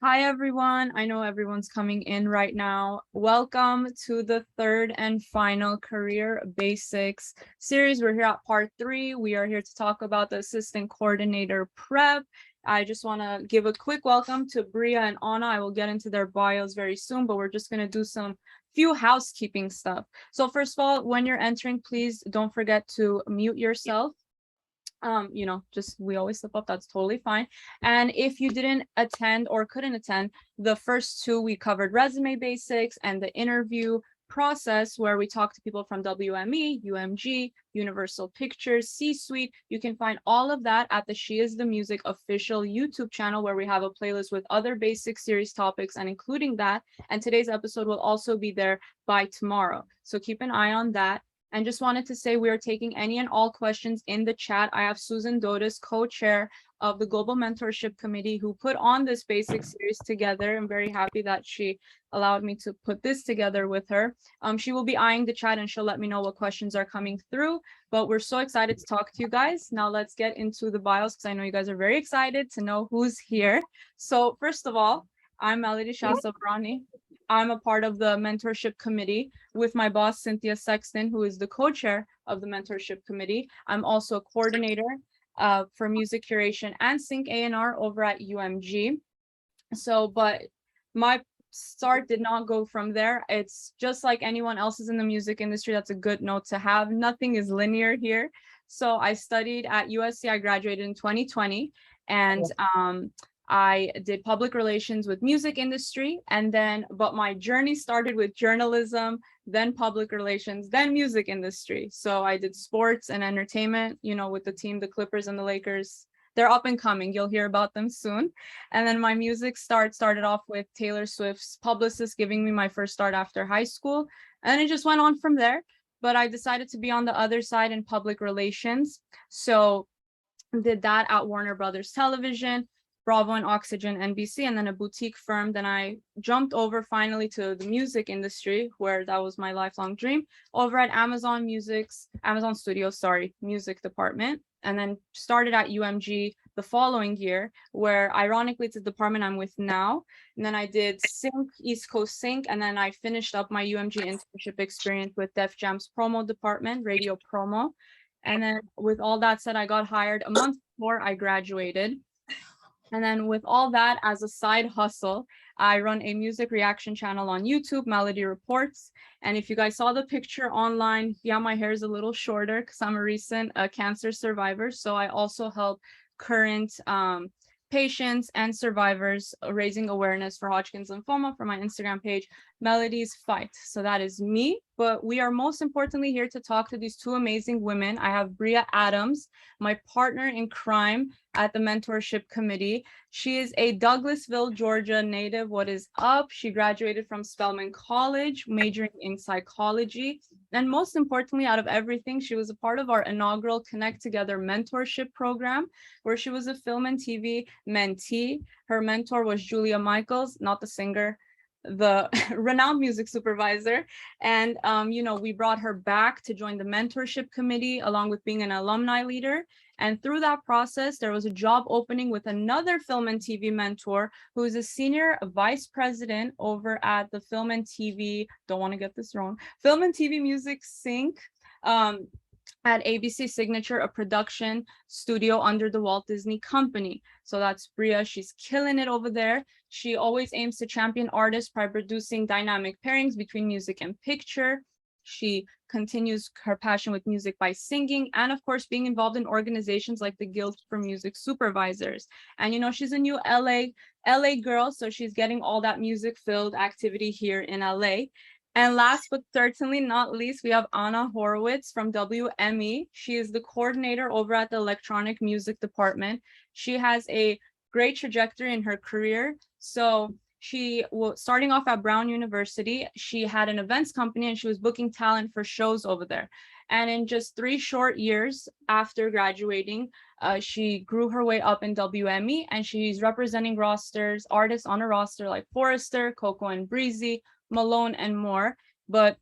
Hi, everyone. I know everyone's coming in right now. Welcome to the third and final Career Basics series. We're here at part 3. We are here to talk about the Assistant Coordinator Prep. I just want to give a quick welcome to BRIA and Anna. I will get into their bios very soon, but we're just going to do some few housekeeping stuff. So first of all, when you're entering, please don't forget to mute yourself. Just we always slip up, that's totally fine. And if you didn't attend or couldn't attend the first two, we covered resume basics and the interview process where we talk to people from WME, UMG, Universal Pictures, C-Suite. You can find all of that at the She Is the Music official YouTube channel, where we have a playlist with other basic series topics and including that. And today's episode will also be there by tomorrow. So keep an eye on that. And just wanted to say we are taking any and all questions in the chat. I have Susan Dotis, co-chair of the Global Mentorship Committee, who put on this basic series together. I'm very happy that she allowed me to put this together with her. She will be eyeing the chat and she'll let me know what questions are coming through. But we're so excited to talk to you guys. Now let's get into the bios, because I know you guys are very excited to know who's here. So first of all, I'm Melody SHAHSAVARANI. I'm a part of the mentorship committee with my boss, Cynthia Sexton, who is the co-chair of the mentorship committee. I'm also a coordinator for music curation and sync A&R over at UMG. But my start did not go from there. It's just like anyone else's in the music industry. That's a good note to have. Nothing is linear here. So I studied at USC. I graduated in 2020, and I did public relations with music industry, but my journey started with journalism, then public relations, then music industry. So I did sports and entertainment, with the team, the Clippers and the Lakers. They're up and coming. You'll hear about them soon. And then my music started off with Taylor Swift's publicist giving me my first start after high school. And it just went on from there. But I decided to be on the other side in public relations. So did that at Warner Brothers Television, Bravo and Oxygen, NBC, and then a boutique firm. Then I jumped over finally to the music industry, where that was my lifelong dream, over at Amazon Studios, music department, and then started at UMG the following year, where ironically it's the department I'm with now. And then I did Sync, East Coast Sync, and then I finished up my UMG internship experience with Def Jam's promo department, radio promo. And then with all that said, I got hired a month before I graduated. And then with all that as a side hustle, I run a music reaction channel on YouTube, Melody Reports. And if you guys saw the picture online, yeah, my hair is a little shorter because I'm a recent cancer survivor. So I also help current patients and survivors raising awareness for Hodgkin's lymphoma for my Instagram page, Melody's Fight. So that is me, but we are most importantly here to talk to these two amazing women. I have BRIA Adams, my partner in crime at the mentorship committee. She is a Douglasville, Georgia native. What is up? She graduated from Spelman College, majoring in psychology. And most importantly, out of everything, she was a part of our inaugural Connect Together mentorship program, where she was a film and TV mentee. Her mentor was Julia Michaels, not the singer, the renowned music supervisor. And, we brought her back to join the mentorship committee along with being an alumni leader. And through that process, there was a job opening with another film and TV mentor who is a senior vice president over at the Film and TV, don't want to get this wrong, Film and TV Music Sync at ABC Signature, a production studio under the Walt Disney Company. So that's BRIA. She's killing it over there. She always aims to champion artists by producing dynamic pairings between music and picture. She continues her passion with music by singing and, of course, being involved in organizations like the Guild for Music Supervisors. And, she's a new LA girl, so she's getting all that music-filled activity here in LA. And last but certainly not least, we have Anna HOROWITZ from WME. She is the coordinator over at the electronic music department. She has a great trajectory in her career. So she was starting off at Brown University. She had an events company and she was booking talent for shows over there. And in just 3 short years after graduating, she grew her way up in WME, and she's representing artists on a roster like Forrester, Coco and Breezy, Malone, and more. But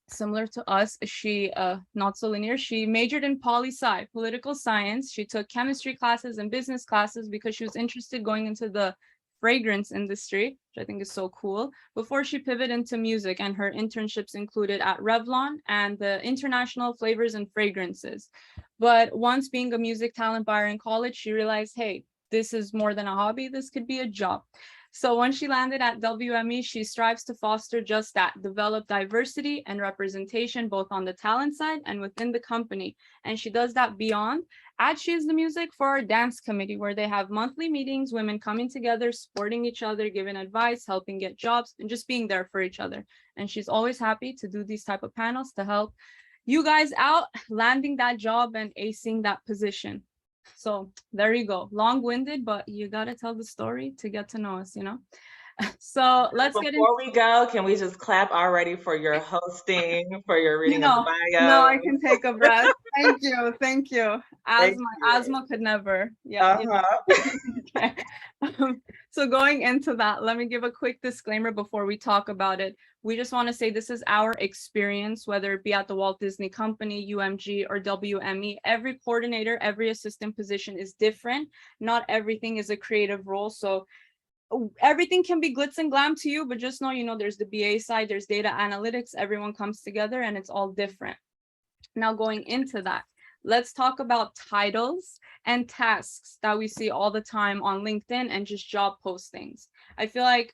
similar to us, she not so linear. She majored in poli-sci, political science. She took chemistry classes and business classes because she was interested going into the fragrance industry, which I think is so cool, before she pivoted into music, and her internships included at Revlon and the International Flavors and Fragrances. But once being a music talent buyer in college, she realized, hey, this is more than a hobby, this could be a job. So when she landed at WME, she strives to foster just that, develop diversity and representation, both on the talent side and within the company. And she does that beyond, as she is the music for our dance committee, where they have monthly meetings, women coming together, supporting each other, giving advice, helping get jobs, and just being there for each other. And she's always happy to do these type of panels to help you guys out, landing that job and acing that position. So there you go, long-winded, but you got to tell the story to get to know us, you know. So let's get into, Before we go, can we just clap already for your hosting, for your reading of the no, bio? I can take a breath. Thank you, thank you. Thank you. Asthma could never. Yeah, you know. Okay. So going into that, let me give a quick disclaimer before we talk about it. We just want to say this is our experience, whether it be at the Walt Disney Company, UMG, or WME. Every coordinator, every assistant position is different. Not everything is a creative role. So everything can be glitz and glam to you, but just know, you know, there's the BA side, there's data analytics, everyone comes together and it's all different. Now going into that, let's talk about titles and tasks that we see all the time on LinkedIn and just job postings. I feel like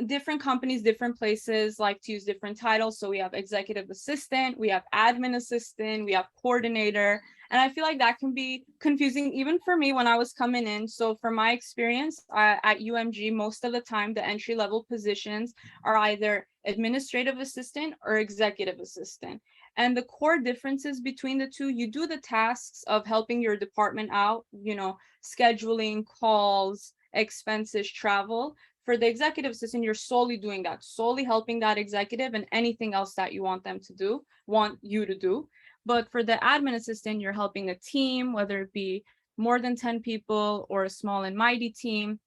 different companies, different places like to use different titles. So we have executive assistant, we have admin assistant, we have coordinator. And I feel like that can be confusing even for me when I was coming in. So from my experience at UMG, most of the time, the entry-level positions are either administrative assistant or executive assistant. And the core differences between the two, you do the tasks of helping your department out, you know, scheduling calls, expenses, travel. For the executive assistant, you're solely doing that, solely helping that executive and anything else that you want you to do. But for the admin assistant, you're helping a team, whether it be more than 10 people or a small and mighty team.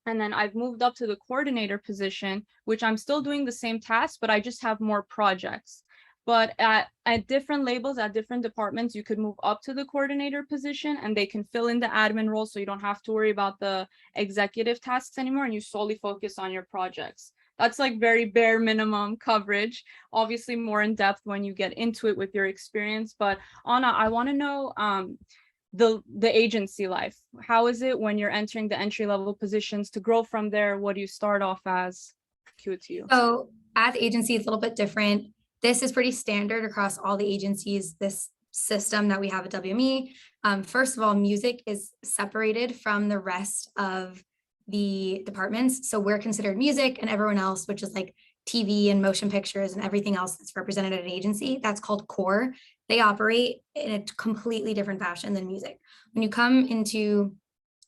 And then I've moved up to the coordinator position, which I'm still doing the same tasks, but I just have more projects. But at different labels, at different departments, you could move up to the coordinator position and they can fill in the admin role, so you don't have to worry about the executive tasks anymore and you solely focus on your projects. That's like very bare minimum coverage, obviously more in depth when you get into it with your experience. But Anna, I want to know the agency life. How is it when you're entering the entry-level positions to grow from there? What do you start off as? Cue to you. So at the agency, it's a little bit different. This is pretty standard across all the agencies, this system that we have at WME. First of all, music is separated from the rest of the departments. So we're considered music, and everyone else, which is like TV and motion pictures and everything else that's represented at an agency, that's called core. They operate in a completely different fashion than music. When you come into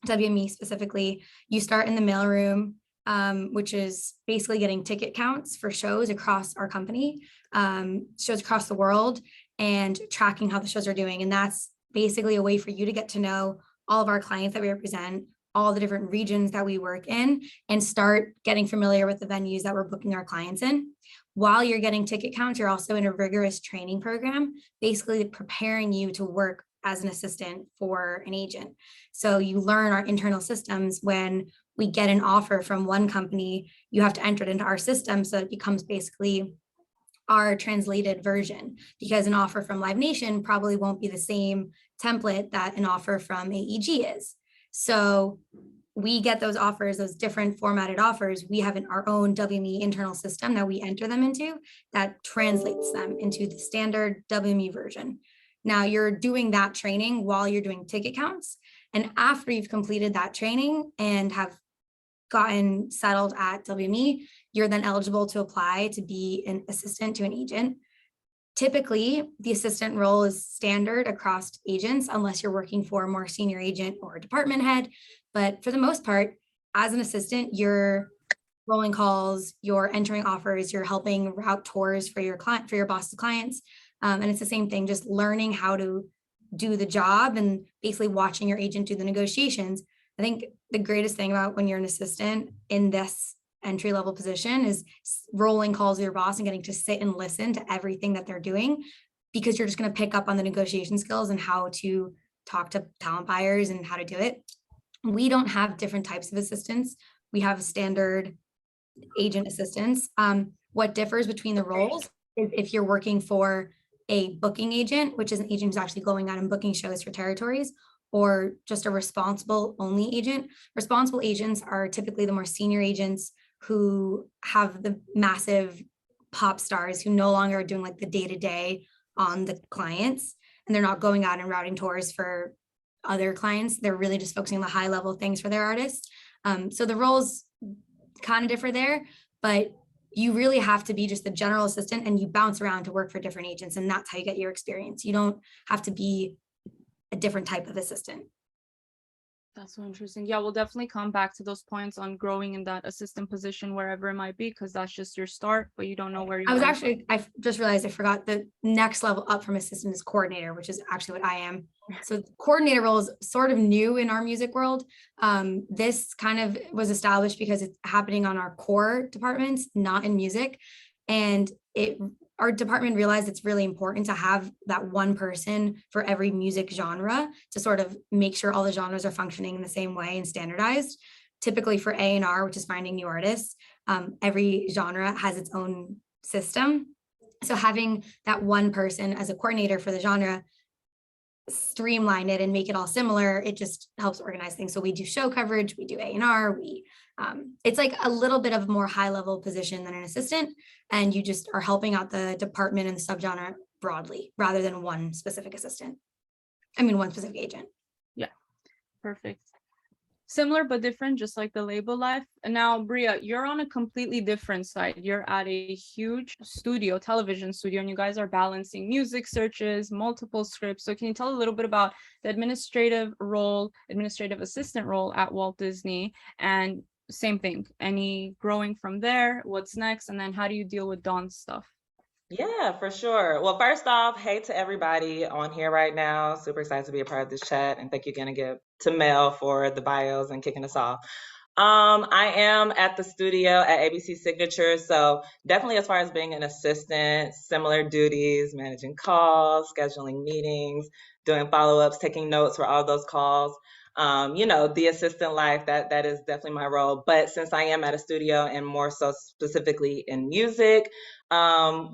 WME specifically, you start in the mailroom, which is basically getting ticket counts for shows across our company, shows across the world, and tracking how the shows are doing. And that's basically a way for you to get to know all of our clients that we represent, all the different regions that we work in, and start getting familiar with the venues that we're booking our clients in. While you're getting ticket counts, you're also in a rigorous training program, basically preparing you to work as an assistant for an agent. So you learn our internal systems. When we get an offer from one company, you have to enter it into our system, so it becomes basically our translated version, because an offer from Live Nation probably won't be the same template that an offer from AEG is. So we get those offers, those different formatted offers. We have our own WME internal system that we enter them into that translates them into the standard WME version. Now you're doing that training while you're doing ticket counts. And after you've completed that training and have gotten settled at WME, you're then eligible to apply to be an assistant to an agent. Typically, the assistant role is standard across agents, unless you're working for a more senior agent or a department head. But for the most part, as an assistant, you're rolling calls, you're entering offers, you're helping route tours for your client, for your boss's clients. And it's the same thing, just learning how to do the job and basically watching your agent do the negotiations. I think the greatest thing about when you're an assistant in this entry-level position is rolling calls with your boss and getting to sit and listen to everything that they're doing, because you're just going to pick up on the negotiation skills and how to talk to talent buyers and how to do it. We don't have different types of assistants. we have standard agent assistants. What differs between the roles is if you're working for a booking agent, which is an agent who's actually going out and booking shows for territories, or just a responsible only agent. Responsible agents are typically the more senior agents who have the massive pop stars who no longer are doing like the day-to-day on the clients, and they're not going out and routing tours for other clients. They're really just focusing on the high level things for their artists. So the roles kind of differ there, but you really have to be just the general assistant, and you bounce around to work for different agents, and that's how you get your experience. You don't have to be a different type of assistant. That's so interesting. Yeah, we'll definitely come back to those points on growing in that assistant position wherever it might be, because that's just your start, but you don't know where you're I just realized I forgot the next level up from assistant is coordinator, which is actually what I am. So coordinator role is sort of new in our music world. This kind of was established because it's happening on our core departments, not in music. And our department realized it's really important to have that one person for every music genre to sort of make sure all the genres are functioning in the same way and standardized. Typically for A&R, which is finding new artists, every genre has its own system. So having that one person as a coordinator for the genre, streamline it and make it all similar, it just helps organize things. So we do show coverage, we do A&R, it's like a little bit of a more high level position than an assistant, and you just are helping out the department and the subgenre broadly rather than one specific one specific agent. Yeah, perfect. Similar but different, just like the label life. And now, Bria, you're on a completely different side. You're at a huge studio, television studio, and you guys are balancing music searches, multiple scripts. So can you tell a little bit about the administrative assistant role at Walt Disney? And same thing, any growing from there, what's next? And then how do you deal with Dawn's stuff? Yeah, for sure. Well, first off, hey to everybody on here right now. Super excited to be a part of this chat. And thank you again to Mel for the bios and kicking us off. I am at the studio at ABC Signature. So definitely as far as being an assistant, similar duties, managing calls, scheduling meetings, doing follow-ups, taking notes for all those calls. The assistant life, that is definitely my role. But since I am at a studio and more so specifically in music,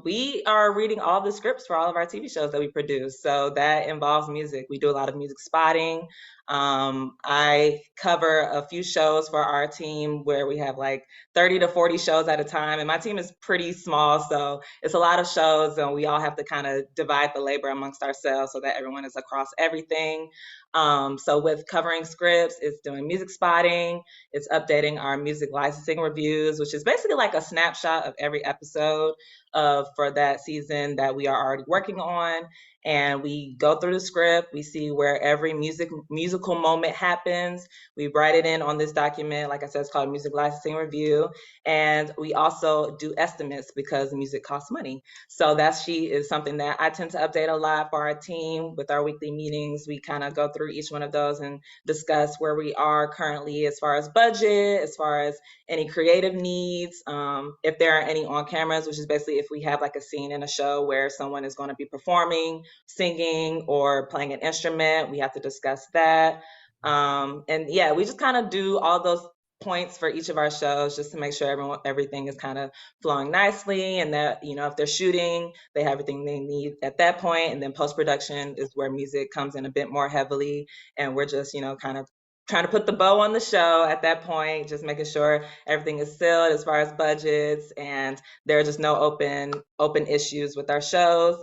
we are reading all the scripts for all of our TV shows that we produce. So that involves music. We do a lot of music spotting. I cover a few shows for our team where we have like 30 to 40 shows at a time. And my team is pretty small, so it's a lot of shows, and we all have to kind of divide the labor amongst ourselves so that everyone is across everything. So with covering scripts, it's doing music spotting, it's updating our music licensing reviews, which is basically like a snapshot of every episode for that season that we are already working on. And we go through the script, we see where every musical moment happens. We write it in on this document. Like I said, it's called Music Licensing Review. And we also do estimates because music costs money. So that sheet is something that I tend to update a lot for our team. With our weekly meetings, we kind of go through each one of those and discuss where we are currently as far as budget, as far as any creative needs, if there are any on cameras, which is basically if we have like a scene in a show where someone is going to be performing, singing, or playing an instrument, we have to discuss that. And yeah, we just kind of do all those points for each of our shows just to make sure everything is kind of flowing nicely, and that if they're shooting, they have everything they need at that point. And then post-production is where music comes in a bit more heavily, and we're just kind of trying to put the bow on the show at that point, just making sure everything is sealed as far as budgets, and there are just no open issues with our shows.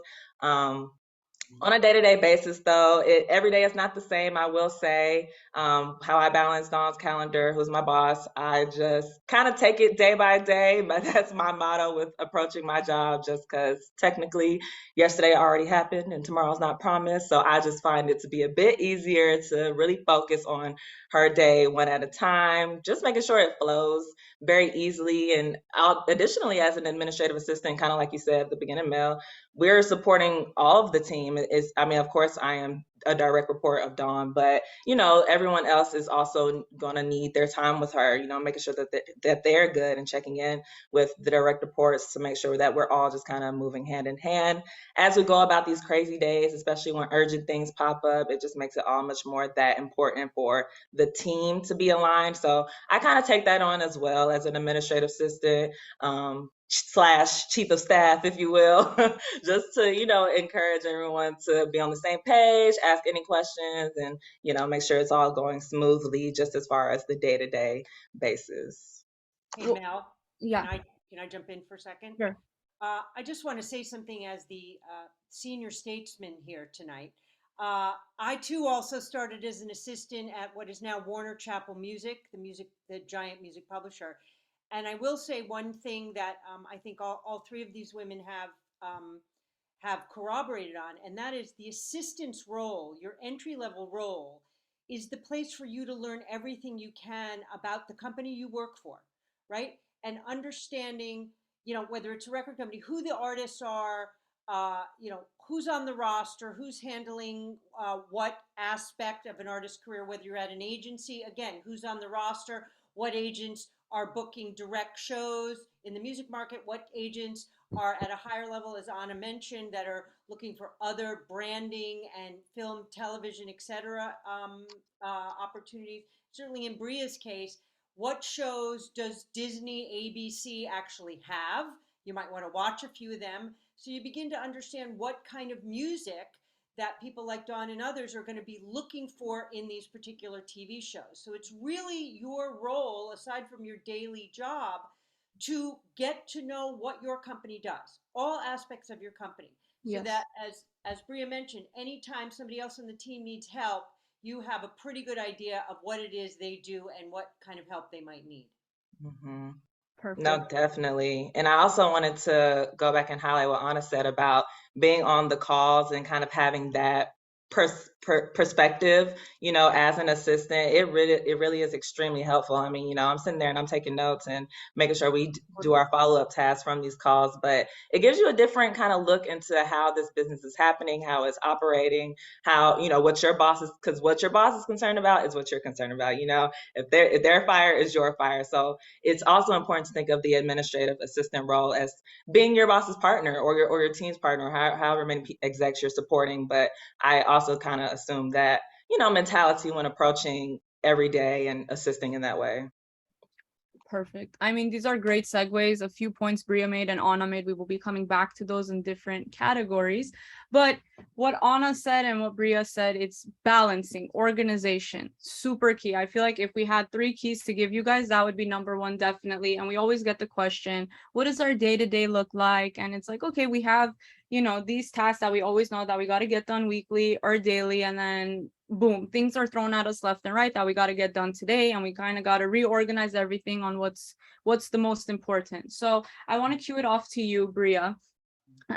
On a day-to-day basis, though, every day is not the same, I will say. How I balance Dawn's calendar, who's my boss, I just kind of take it day by day, but that's my motto with approaching my job, just because technically yesterday already happened and tomorrow's not promised. So I just find it to be a bit easier to really focus on her day one at a time, just making sure it flows very easily. And additionally, as an administrative assistant, kind of like you said at the beginning, Mel, we're supporting all of the team. Of course, I am a direct report of Dawn, but you know, everyone else is also going to need their time with her, you know, making sure that they're good and checking in with the direct reports to make sure that we're all just kind of moving hand in hand as we go about these crazy days, especially when urgent things pop up. It just makes it all much more that important for the team to be aligned. So I kind of take that on as well as an administrative assistant, slash chief of staff, if you will, just to, you know, encourage everyone to be on the same page, ask any questions, and, you know, make sure it's all going smoothly just as far as the day-to-day basis. Hey, Well, Mel, Yeah, can I jump in for a second? sure. I just want to say something as the senior statesman here tonight. I too also started as an assistant at what is now Warner Chappell Music, the giant music publisher. And I will say one thing that I think all three of these women have corroborated on, and that is the assistant's role, your entry level role, is the place for you to learn everything you can about the company you work for, right? And understanding, you know, whether it's a record company, who the artists are, you know, who's on the roster, who's handling what aspect of an artist's career, whether you're at an agency, again, who's on the roster, what agents are booking direct shows in the music market, what agents are at a higher level, as Anna mentioned, that are looking for other branding and film, television, etc. Opportunities. Certainly in Bria's case, what shows does Disney, ABC actually have? You might want to watch a few of them. So you begin to understand what kind of music that people like Dawn and others are going to be looking for in these particular TV shows. So it's really your role, aside from your daily job, to get to know what your company does, all aspects of your company. So Yes. that, as Bria mentioned, anytime somebody else on the team needs help, you have a pretty good idea of what it is they do and what kind of help they might need. Mm-hmm. Perfect. No, definitely. And I also wanted to go back and highlight what Anna said about being on the calls and kind of having that perspective, you know, as an assistant. It really is extremely helpful. I mean, you know, I'm sitting there and I'm taking notes and making sure we do our follow-up tasks from these calls, but it gives you a different kind of look into how this business is happening, how it's operating, how, you know, what your boss is, because what your boss is concerned about is what you're concerned about. You know, if their fire is your fire. So it's also important to think of the administrative assistant role as being your boss's partner or your team's partner, or however many execs you're supporting. But I also kind of assume that, you know, mentality when approaching every day and assisting in that way. Perfect. I mean, these are great segues. A few points Bria made and Anna made. We will be coming back to those in different categories. But what Anna said and what Bria said, it's balancing, organization, super key. I feel like if we had 3 keys to give you guys, that would be number 1, definitely. And we always get the question, what does our day-to-day look like? And it's like, okay, we have, you know, these tasks that we always know that we got to get done weekly or daily, and then boom, things are thrown at us left and right that we got to get done today, and we kind of got to reorganize everything on what's the most important. So I want to cue it off to you, Bria.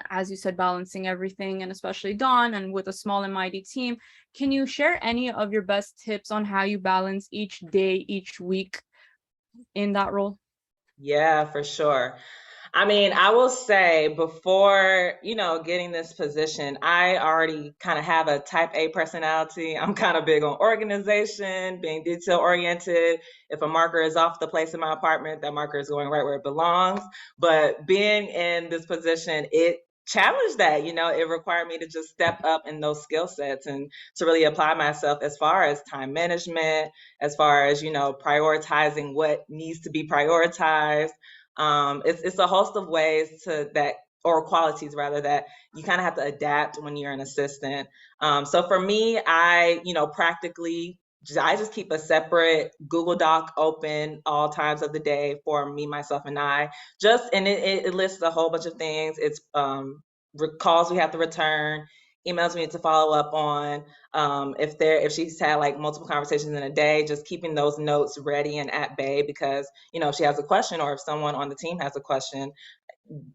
As you said, balancing everything, and especially Dawn, and with a small and mighty team, can you share any of your best tips on how you balance each day, each week in that role? Yeah, for sure. I mean, I will say before, you know, getting this position, I already kind of have a type A personality. I'm kind of big on organization, being detail oriented. If a marker is off the place in my apartment, that marker is going right where it belongs. But being in this position, it challenged that, you know, it required me to just step up in those skill sets and to really apply myself as far as time management, as far as, you know, prioritizing what needs to be prioritized. It's a host of ways to that, or qualities rather, that you kind of have to adapt when you're an assistant. So for me, I just keep a separate Google Doc open all times of the day for me, myself, and I. And it lists a whole bunch of things. It's calls we have to return, emails we need to follow up on. If she's had like multiple conversations in a day, just keeping those notes ready and at bay, because, you know, if she has a question or if someone on the team has a question,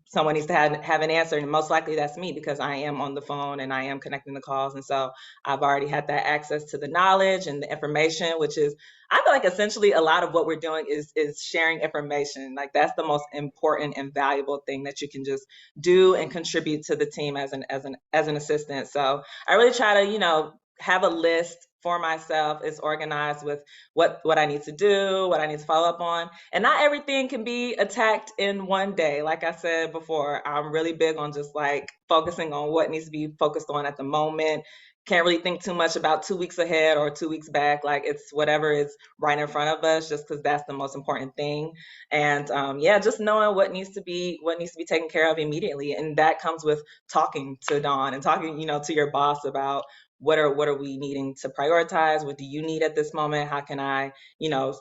someone needs to have an answer, and most likely that's me, because I am on the phone and I am connecting the calls. And so I've already had that access to the knowledge and the information, which is, I feel like essentially a lot of what we're doing is sharing information. Like, that's the most important and valuable thing that you can just do and contribute to the team as an assistant. So I really try to, you know, have a list for myself. It's organized with what I need to do, what I need to follow up on. And not everything can be attacked in one day. Like I said before, I'm really big on just like focusing on what needs to be focused on at the moment. Can't really think too much about 2 weeks ahead or 2 weeks back. Like it's whatever is right in front of us, just because that's the most important thing. And yeah, just knowing what needs to be taken care of immediately. And that comes with talking to Dawn and talking, to your boss about what are we needing to prioritize? What do you need at this moment? How can I,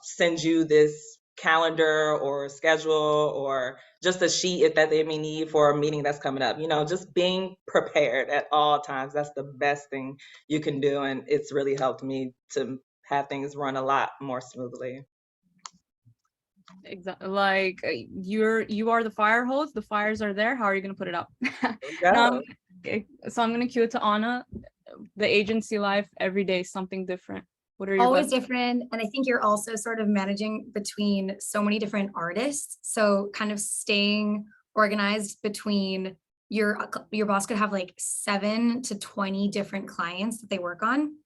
send you this calendar or schedule or just a sheet that they may need for a meeting that's coming up? Just being prepared at all times. That's the best thing you can do. And it's really helped me to have things run a lot more smoothly. Exactly. Like you are the fire hose. The fires are there. How are you going to put it out? So I'm going to cue it to Anna. The agency life every day, something different. What are your always different? And I think you're also sort of managing between so many different artists. So kind of staying organized between your boss could have like 7 to 20 different clients that they work on.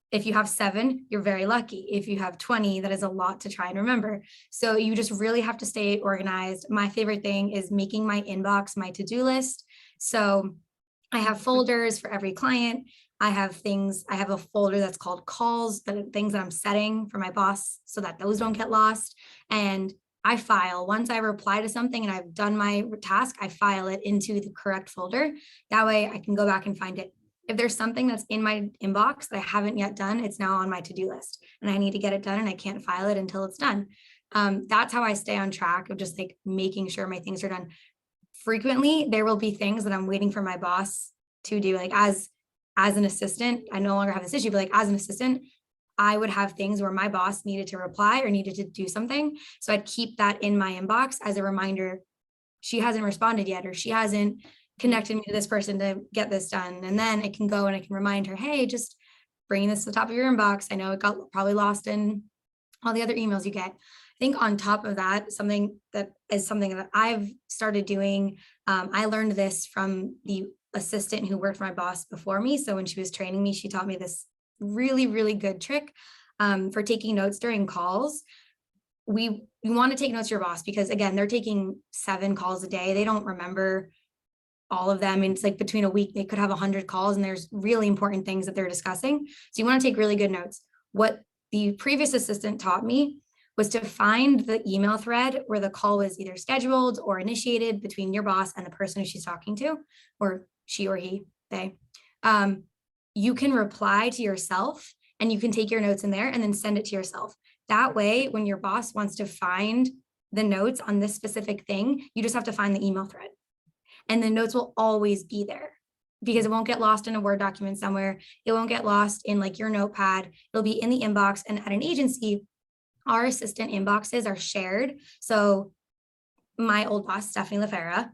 If you have 7, you're very lucky. If you have 20, that is a lot to try and remember. So you just really have to stay organized. My favorite thing is making my inbox my to-do list. So I have folders for every client. I have a folder that's called calls, things that I'm setting for my boss so that those don't get lost. And I file, once I reply to something and I've done my task, I file it into the correct folder. That way I can go back and find it. If there's something that's in my inbox that I haven't yet done, it's now on my to-do list and I need to get it done and I can't file it until it's done. That's how I stay on track of just like making sure my things are done. Frequently, there will be things that I'm waiting for my boss to do. Like as an assistant, I no longer have this issue, but like as an assistant, I would have things where my boss needed to reply or needed to do something. So I'd keep that in my inbox as a reminder. She hasn't responded yet, or she hasn't connected me to this person to get this done. And then I can go and I can remind her, hey, just bringing this to the top of your inbox. I know it got probably lost in all the other emails you get. I think on top of that, something that I've started doing, I learned this from the assistant who worked for my boss before me. So when she was training me, she taught me this really, really good trick for taking notes during calls. You want to take notes to your boss because again, they're taking 7 calls a day. They don't remember all of them. And it's like between a week, they could have 100 calls and there's really important things that they're discussing. So you want to take really good notes. What the previous assistant taught me was to find the email thread where the call was either scheduled or initiated between your boss and the person who she's talking to, or she or he, they. You can reply to yourself and you can take your notes in there and then send it to yourself. That way, when your boss wants to find the notes on this specific thing, you just have to find the email thread. And the notes will always be there because it won't get lost in a Word document somewhere. It won't get lost in like your notepad. It'll be in the inbox. And at an agency, our assistant inboxes are shared. So my old boss, Stephanie LaFera,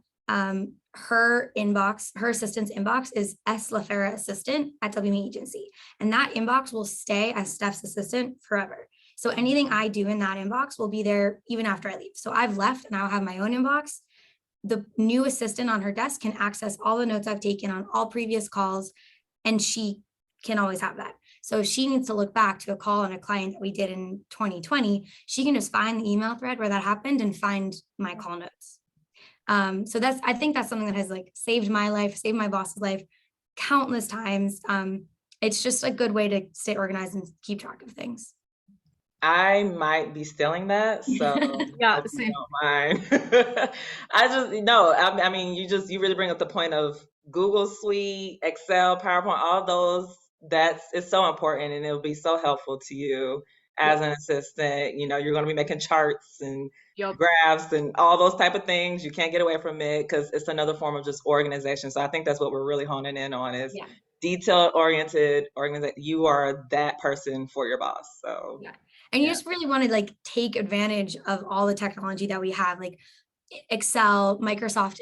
her assistant's inbox is S. LaFera assistant at WME agency. And that inbox will stay as Steph's assistant forever. So anything I do in that inbox will be there even after I leave. So I've left and I'll have my own inbox. The new assistant on her desk can access all the notes I've taken on all previous calls, and she can always have that. So if she needs to look back to a call on a client that we did in 2020, she can just find the email thread where that happened and find my call notes. So I think that's something that has like saved my life, saved my boss's life countless times. It's just a good way to stay organized and keep track of things. I might be stealing that, so yeah, if you don't mind. I mean, you really bring up the point of Google Suite, Excel, PowerPoint, all those. It's so important, and it'll be so helpful to you as an assistant. You're going to be making charts and graphs and all those type of things. You can't get away from it because it's another form of just organization. So I think that's what we're really honing in on is detail-oriented organization. You are that person for your boss. So and you just really want to like take advantage of all the technology that we have, like Excel, Microsoft,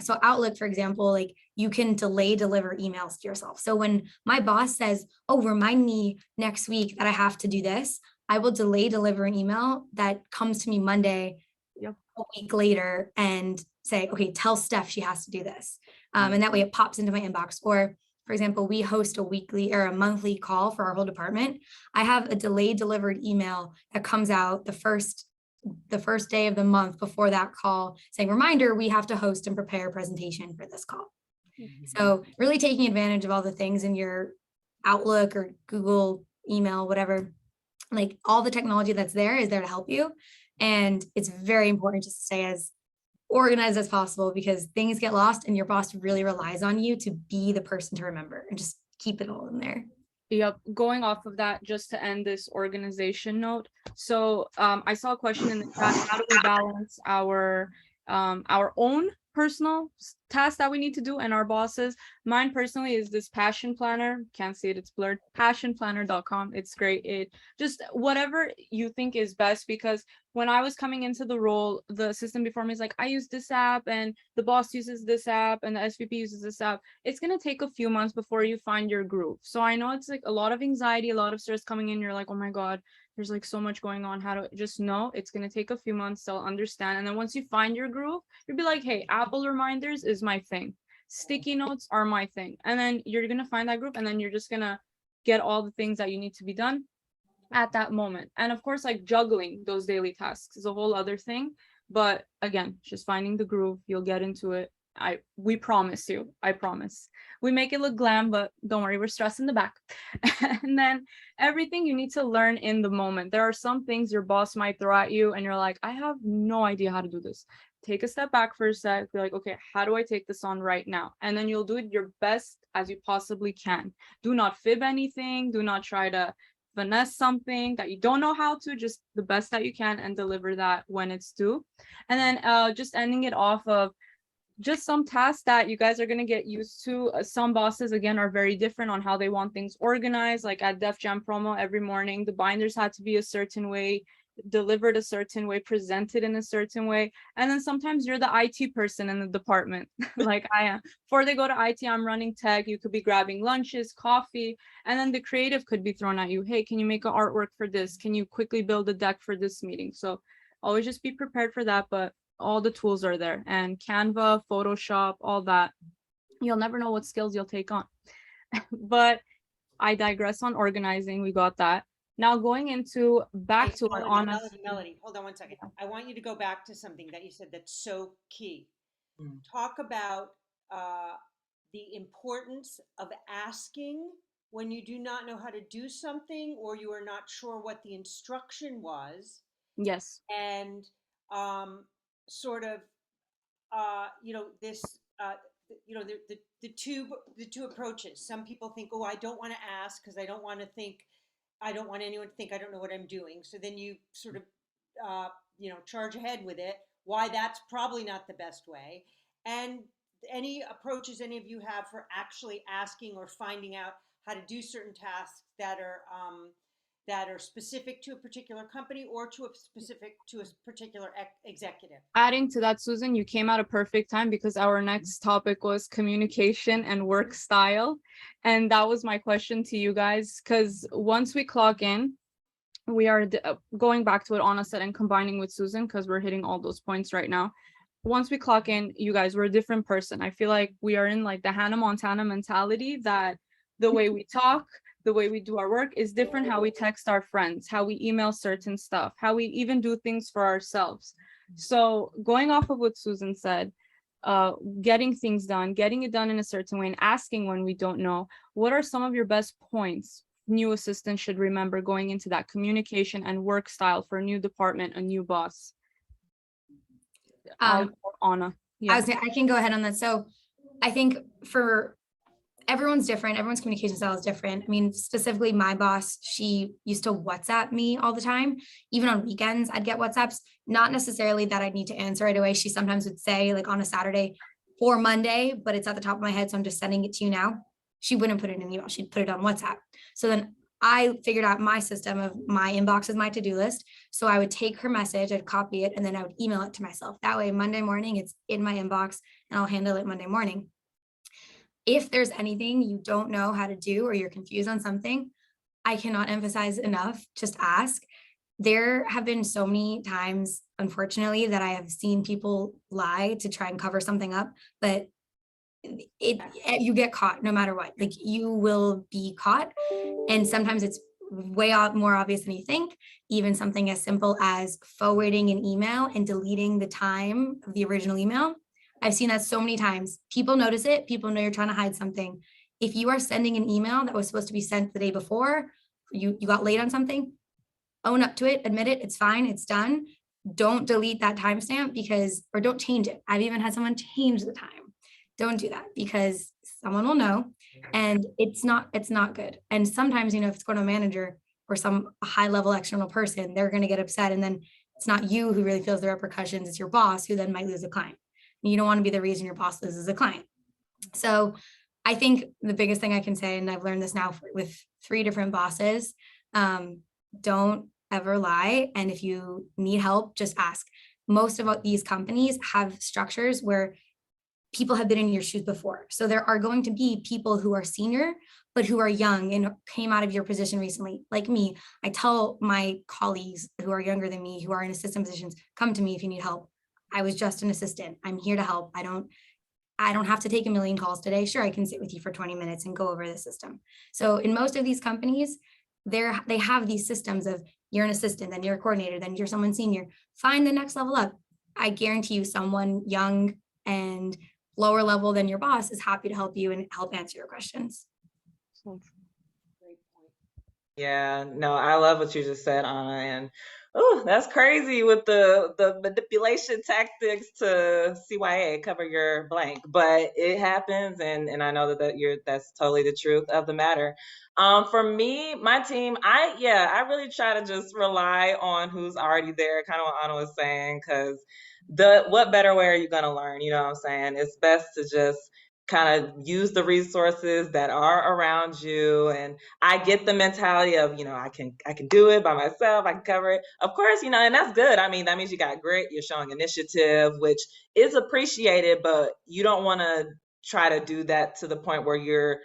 so Outlook, for example, like you can deliver emails to yourself. So when my boss says, oh, remind me next week that I have to do this, I will deliver an email that comes to me Monday, a week later, and say, okay, tell Steph she has to do this. And that way it pops into my inbox. Or for example, we host a weekly or a monthly call for our whole department. I have a delayed delivered email that comes out the first day of the month before that call saying, reminder, we have to host and prepare a presentation for this call. So really taking advantage of all the things in your Outlook or Google email, whatever, like all the technology that's there is there to help you. And it's very important just to stay as organized as possible because things get lost and your boss really relies on you to be the person to remember and just keep it all in there. Yep. Going off of that, just to end this organization note. So I saw a question in the chat. How do we balance our own personal tasks that we need to do and our bosses? Mine personally is this passion planner. Can't see it, it's blurred. Passionplanner.com. It's great. It just whatever you think is best, because when I was coming into the role, the assistant before me is like, I use this app and the boss uses this app and the SVP uses this app. It's going to take a few months before you find your groove. So I know it's like a lot of anxiety, a lot of stress coming in. You're like, oh my God, there's like so much going on. How do just know it's going to take a few months to understand. And then once you find your groove, you'll be like, hey, Apple reminders is my thing. Sticky notes are my thing. And then you're going to find that group and then you're just going to get all the things that you need to be done at that moment. And of course, like juggling those daily tasks is a whole other thing. But again, just finding the groove, you'll get into it. We promise you, I promise. We make it look glam, but don't worry, we're stressing the back. And then everything you need to learn in the moment. There are some things your boss might throw at you and you're like, I have no idea how to do this. Take a step back for a sec, be like, okay, how do I take this on right now? And then you'll do it your best as you possibly can. Do not fib anything. Do not try to finesse something that you don't know how to, just the best that you can and deliver that when it's due. And then just ending it off of just some tasks that you guys are going to get used to. Some bosses, again, are very different on how they want things organized. Like at Def Jam promo, every morning, the binders had to be a certain way, delivered a certain way, presented in a certain way. And then sometimes you're the IT person in the department, like I am. Before they go to IT, I'm running tech. You could be grabbing lunches, coffee, and then the creative could be thrown at you. Hey, can you make an artwork for this? Can you quickly build a deck for this meeting? So always just be prepared for that. But all the tools are there, and Canva, Photoshop, all that. You'll never know what skills you'll take on. But I digress on organizing. We got that. Now going into back to our honest. Melody, hold on one second. I want you to go back to something that you said that's so key. Talk about the importance of asking when you do not know how to do something or you are not sure what the instruction was. Yes. And sort of this the two approaches. Some people think, oh, I don't want to ask because I don't want anyone to think I don't know what I'm doing. So then you sort of charge ahead with it. Why that's probably not the best way. And any approaches any of you have for actually asking or finding out how to do certain tasks that are specific to a particular company or to a particular executive. Adding to that, Susan, you came at a perfect time because our next topic was communication and work style. And that was my question to you guys, because once we clock in, we are going back to what Anna said and combining with Susan, because we're hitting all those points right now. Once we clock in, you guys, we're a different person. I feel like we are in like the Hannah Montana mentality, that the way we talk, the way we do our work is different, how we text our friends, how we email certain stuff, how we even do things for ourselves. So going off of what Susan said, getting things done, getting it done in a certain way and asking when we don't know, what are some of your best points new assistants should remember going into that communication and work style for a new department, a new boss? Anna. Yeah. I can go ahead on that. So I think for everyone's different. Everyone's communication style is different. I mean, specifically my boss, she used to WhatsApp me all the time. Even on weekends, I'd get WhatsApps, not necessarily that I'd need to answer right away. She sometimes would say like on a Saturday for Monday, but it's at the top of my head. So I'm just sending it to you now. She wouldn't put it in an email. She'd put it on WhatsApp. So then I figured out my system of my inbox is my to-do list. So I would take her message, I'd copy it, and then I would email it to myself. That way, Monday morning, it's in my inbox and I'll handle it Monday morning. If there's anything you don't know how to do or you're confused on something, I cannot emphasize enough, just ask. There have been so many times, unfortunately, that I have seen people lie to try and cover something up, but you get caught no matter what. Like, you will be caught. And sometimes it's way more obvious than you think. Even something as simple as forwarding an email and deleting the time of the original email. I've seen that so many times. People notice it. People know you're trying to hide something. If you are sending an email that was supposed to be sent the day before, you got late on something, own up to it, admit it, it's fine, it's done. Don't delete that timestamp or don't change it. I've even had someone change the time. Don't do that, because someone will know, and it's not good. And sometimes, if it's going to a manager or some high level external person, they're going to get upset. And then it's not you who really feels the repercussions, it's your boss, who then might lose a client. And you don't want to be the reason your boss loses a client. So I think the biggest thing I can say, and I've learned this now with 3 different bosses, don't ever lie. And if you need help, just ask. Most of these companies have structures where people have been in your shoes before. So there are going to be people who are senior, but who are young and came out of your position recently. Like me, I tell my colleagues who are younger than me, who are in assistant positions, come to me if you need help. I was just an assistant. I'm here to help. I don't have to take a million calls today. Sure, I can sit with you for 20 minutes and go over the system. So in most of these companies, they have these systems of, you're an assistant, then you're a coordinator, then you're someone senior. Find the next level up. I guarantee you someone young and lower level than your boss is happy to help you and help answer your questions. So Great point. Yeah, no, I love what you just said, Anna. And oh, that's crazy with the manipulation tactics to CYA, cover your blank. But it happens, and I know that's totally the truth of the matter. For me, my team, I really try to just rely on who's already there, kind of what Anna was saying, because what better way are you gonna learn? You know what I'm saying? It's best to just kind of use the resources that are around you. And I get the mentality of, I can do it by myself, I can cover it. Of course, and that's good. I mean, that means you got grit, you're showing initiative, which is appreciated, but you don't want to try to do that to the point where you're,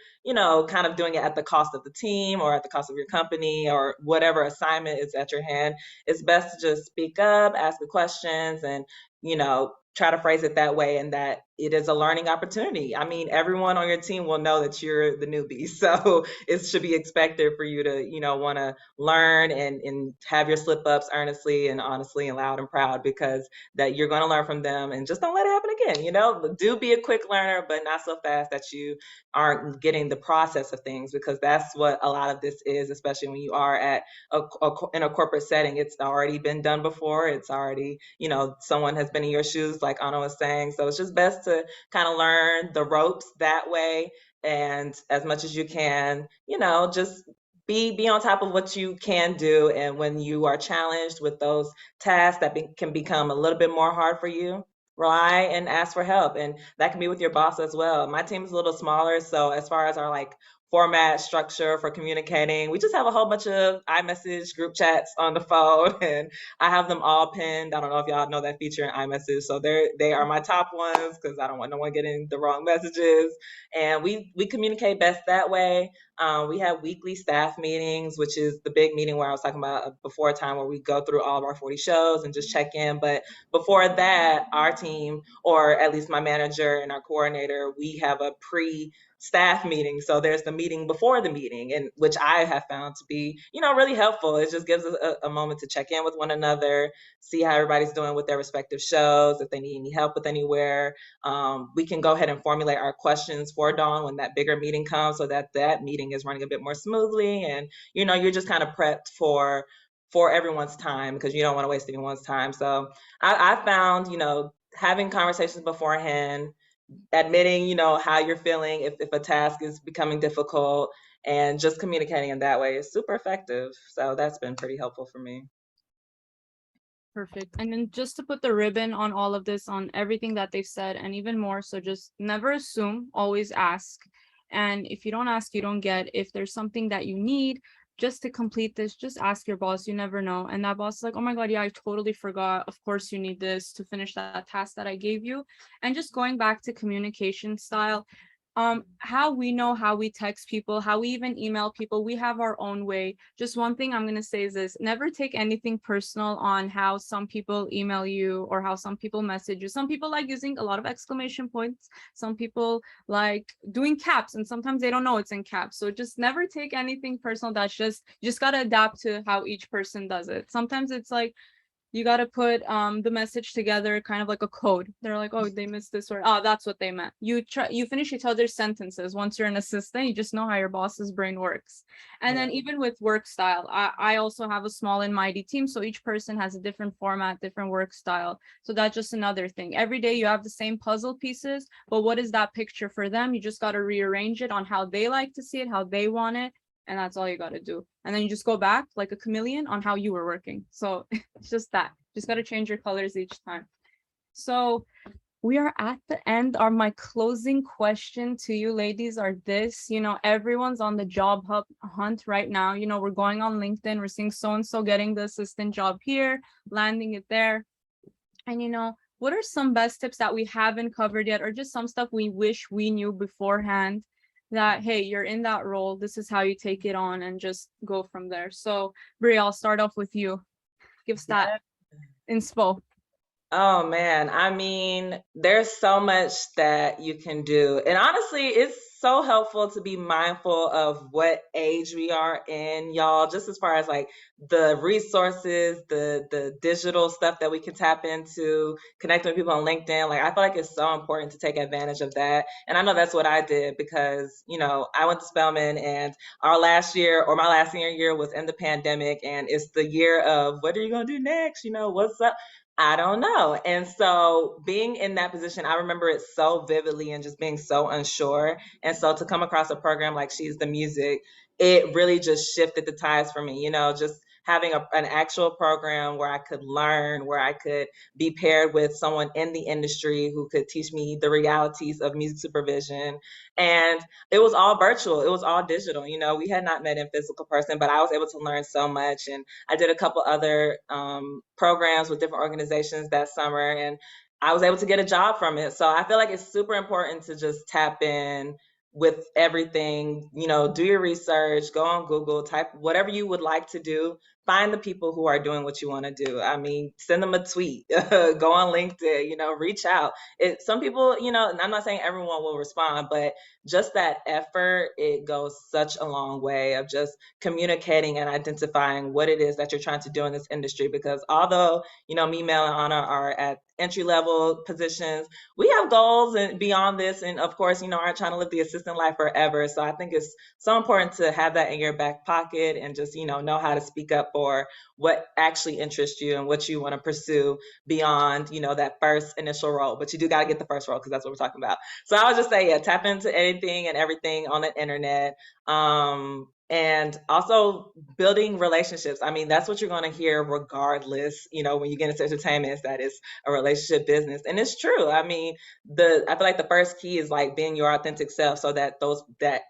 kind of doing it at the cost of the team or at the cost of your company or whatever assignment is at your hand. It's best to just speak up, ask the questions, and, try to phrase it that way, and that it is a learning opportunity. I mean, everyone on your team will know that you're the newbie. So it should be expected for you to, want to learn and have your slip ups earnestly and honestly and loud and proud, because that you're going to learn from them, and just don't let it happen again. Do be a quick learner, but not so fast that you aren't getting the process of things, because that's what a lot of this is, especially when you are at in a corporate setting. It's already been done before. It's already, someone has been in your shoes, like Anna was saying. So it's just best to kind of learn the ropes that way. And as much as you can, just be on top of what you can do. And when you are challenged with those tasks that can become a little bit more hard for you, rely and ask for help. And that can be with your boss as well. My team is a little smaller. So as far as our format structure for communicating, we just have a whole bunch of iMessage group chats on the phone, and I have them all pinned. I don't know if y'all know that feature in iMessage. So they are my top ones, because I don't want no one getting the wrong messages. And we communicate best that way. We have weekly staff meetings, which is the big meeting where I was talking about before, a time where we go through all of our 40 shows and just check in. But before that, our team, or at least my manager and our coordinator, we have a staff meeting. So there's the meeting before the meeting, and which I have found to be, really helpful. It just gives us a moment to check in with one another, see how everybody's doing with their respective shows, if they need any help with anywhere. We can go ahead and formulate our questions for Dawn when that bigger meeting comes, so that meeting is running a bit more smoothly, and you're just kind of prepped for everyone's time, because you don't want to waste anyone's time. So I found, having conversations beforehand, admitting, how you're feeling if a task is becoming difficult, and just communicating in that way is super effective. So that's been pretty helpful for me. perfect. And then just to put the ribbon on all of this, on everything that they've said, and even more so, just never assume, always ask. And if you don't ask, you don't get. If there's something that you need just to complete this, just ask your boss. You never know. And that boss is like, oh my God, yeah, I totally forgot. Of course you need this to finish that task that I gave you. And just going back to communication style, how we know how we text people, how we even email people, we have our own way. Just one thing I'm going to say is this: never take anything personal on how some people email you or how some people message you. Some people like using a lot of exclamation points. Some people like doing caps, and sometimes they don't know it's in caps. So just never take anything personal. That's just, you just got to adapt to how each person does it. Sometimes it's like, you got to put the message together kind of like a code. They're like, oh, they missed this word. Oh, that's what they meant. You finish each other's sentences. Once you're an assistant, you just know how your boss's brain works. And then even with work style, I also have a small and mighty team. So each person has a different format, different work style. So that's just another thing. Every day you have the same puzzle pieces, but what is that picture for them? You just got to rearrange it on how they like to see it, how they want it. And that's all you got to do. And then you just go back like a chameleon on how you were working. So it's just that. Just got to change your colors each time. So we are at the end. My closing question to you ladies are this: everyone's on the job hunt right now. We're going on LinkedIn, we're seeing so-and-so getting the assistant job here, landing it there. And what are some best tips that we haven't covered yet, or just some stuff we wish we knew beforehand, that, hey, you're in that role, this is how you take it on, and just go from there. So BRIA, I'll start off with you. Give us that inspo. Oh man, I mean, there's so much that you can do. And honestly, it's so helpful to be mindful of what age we are in, y'all, just as far as like the resources, the digital stuff that we can tap into, connecting with people on LinkedIn. Like, I feel like it's so important to take advantage of that. And I know that's what I did because, I went to Spelman, and my last senior year was in the pandemic, and it's the year of what are you going to do next? What's up? I don't know. And so being in that position, I remember it so vividly and just being so unsure. And so to come across a program like She's the Music, it really just shifted the tides for me, just having an actual program where I could learn, where I could be paired with someone in the industry who could teach me the realities of music supervision. And it was all virtual. It was all digital. We had not met in physical person, but I was able to learn so much. And I did a couple other programs with different organizations that summer, and I was able to get a job from it. So I feel like it's super important to just tap in with everything, do your research, go on Google, type whatever you would like to do, find the people who are doing what you want to do. I mean, send them a tweet, go on LinkedIn, reach out. Some people, and I'm not saying everyone will respond, but just that effort, it goes such a long way of just communicating and identifying what it is that you're trying to do in this industry. Because although, me, Mel, and Anna are at entry-level positions, we have goals and beyond this, and of course, aren't trying to live the assistant life forever. So I think it's so important to have that in your back pocket and just know how to speak up for what actually interests you and what you want to pursue beyond that first initial role. But you do got to get the first role, because that's what we're talking about. So I would just say, tap into anything and everything on the internet. And also building relationships. I mean, that's what you're going to hear regardless, when you get into entertainment, is that it's a relationship business. And it's true. I mean, I feel like the first key is like being your authentic self, so that those that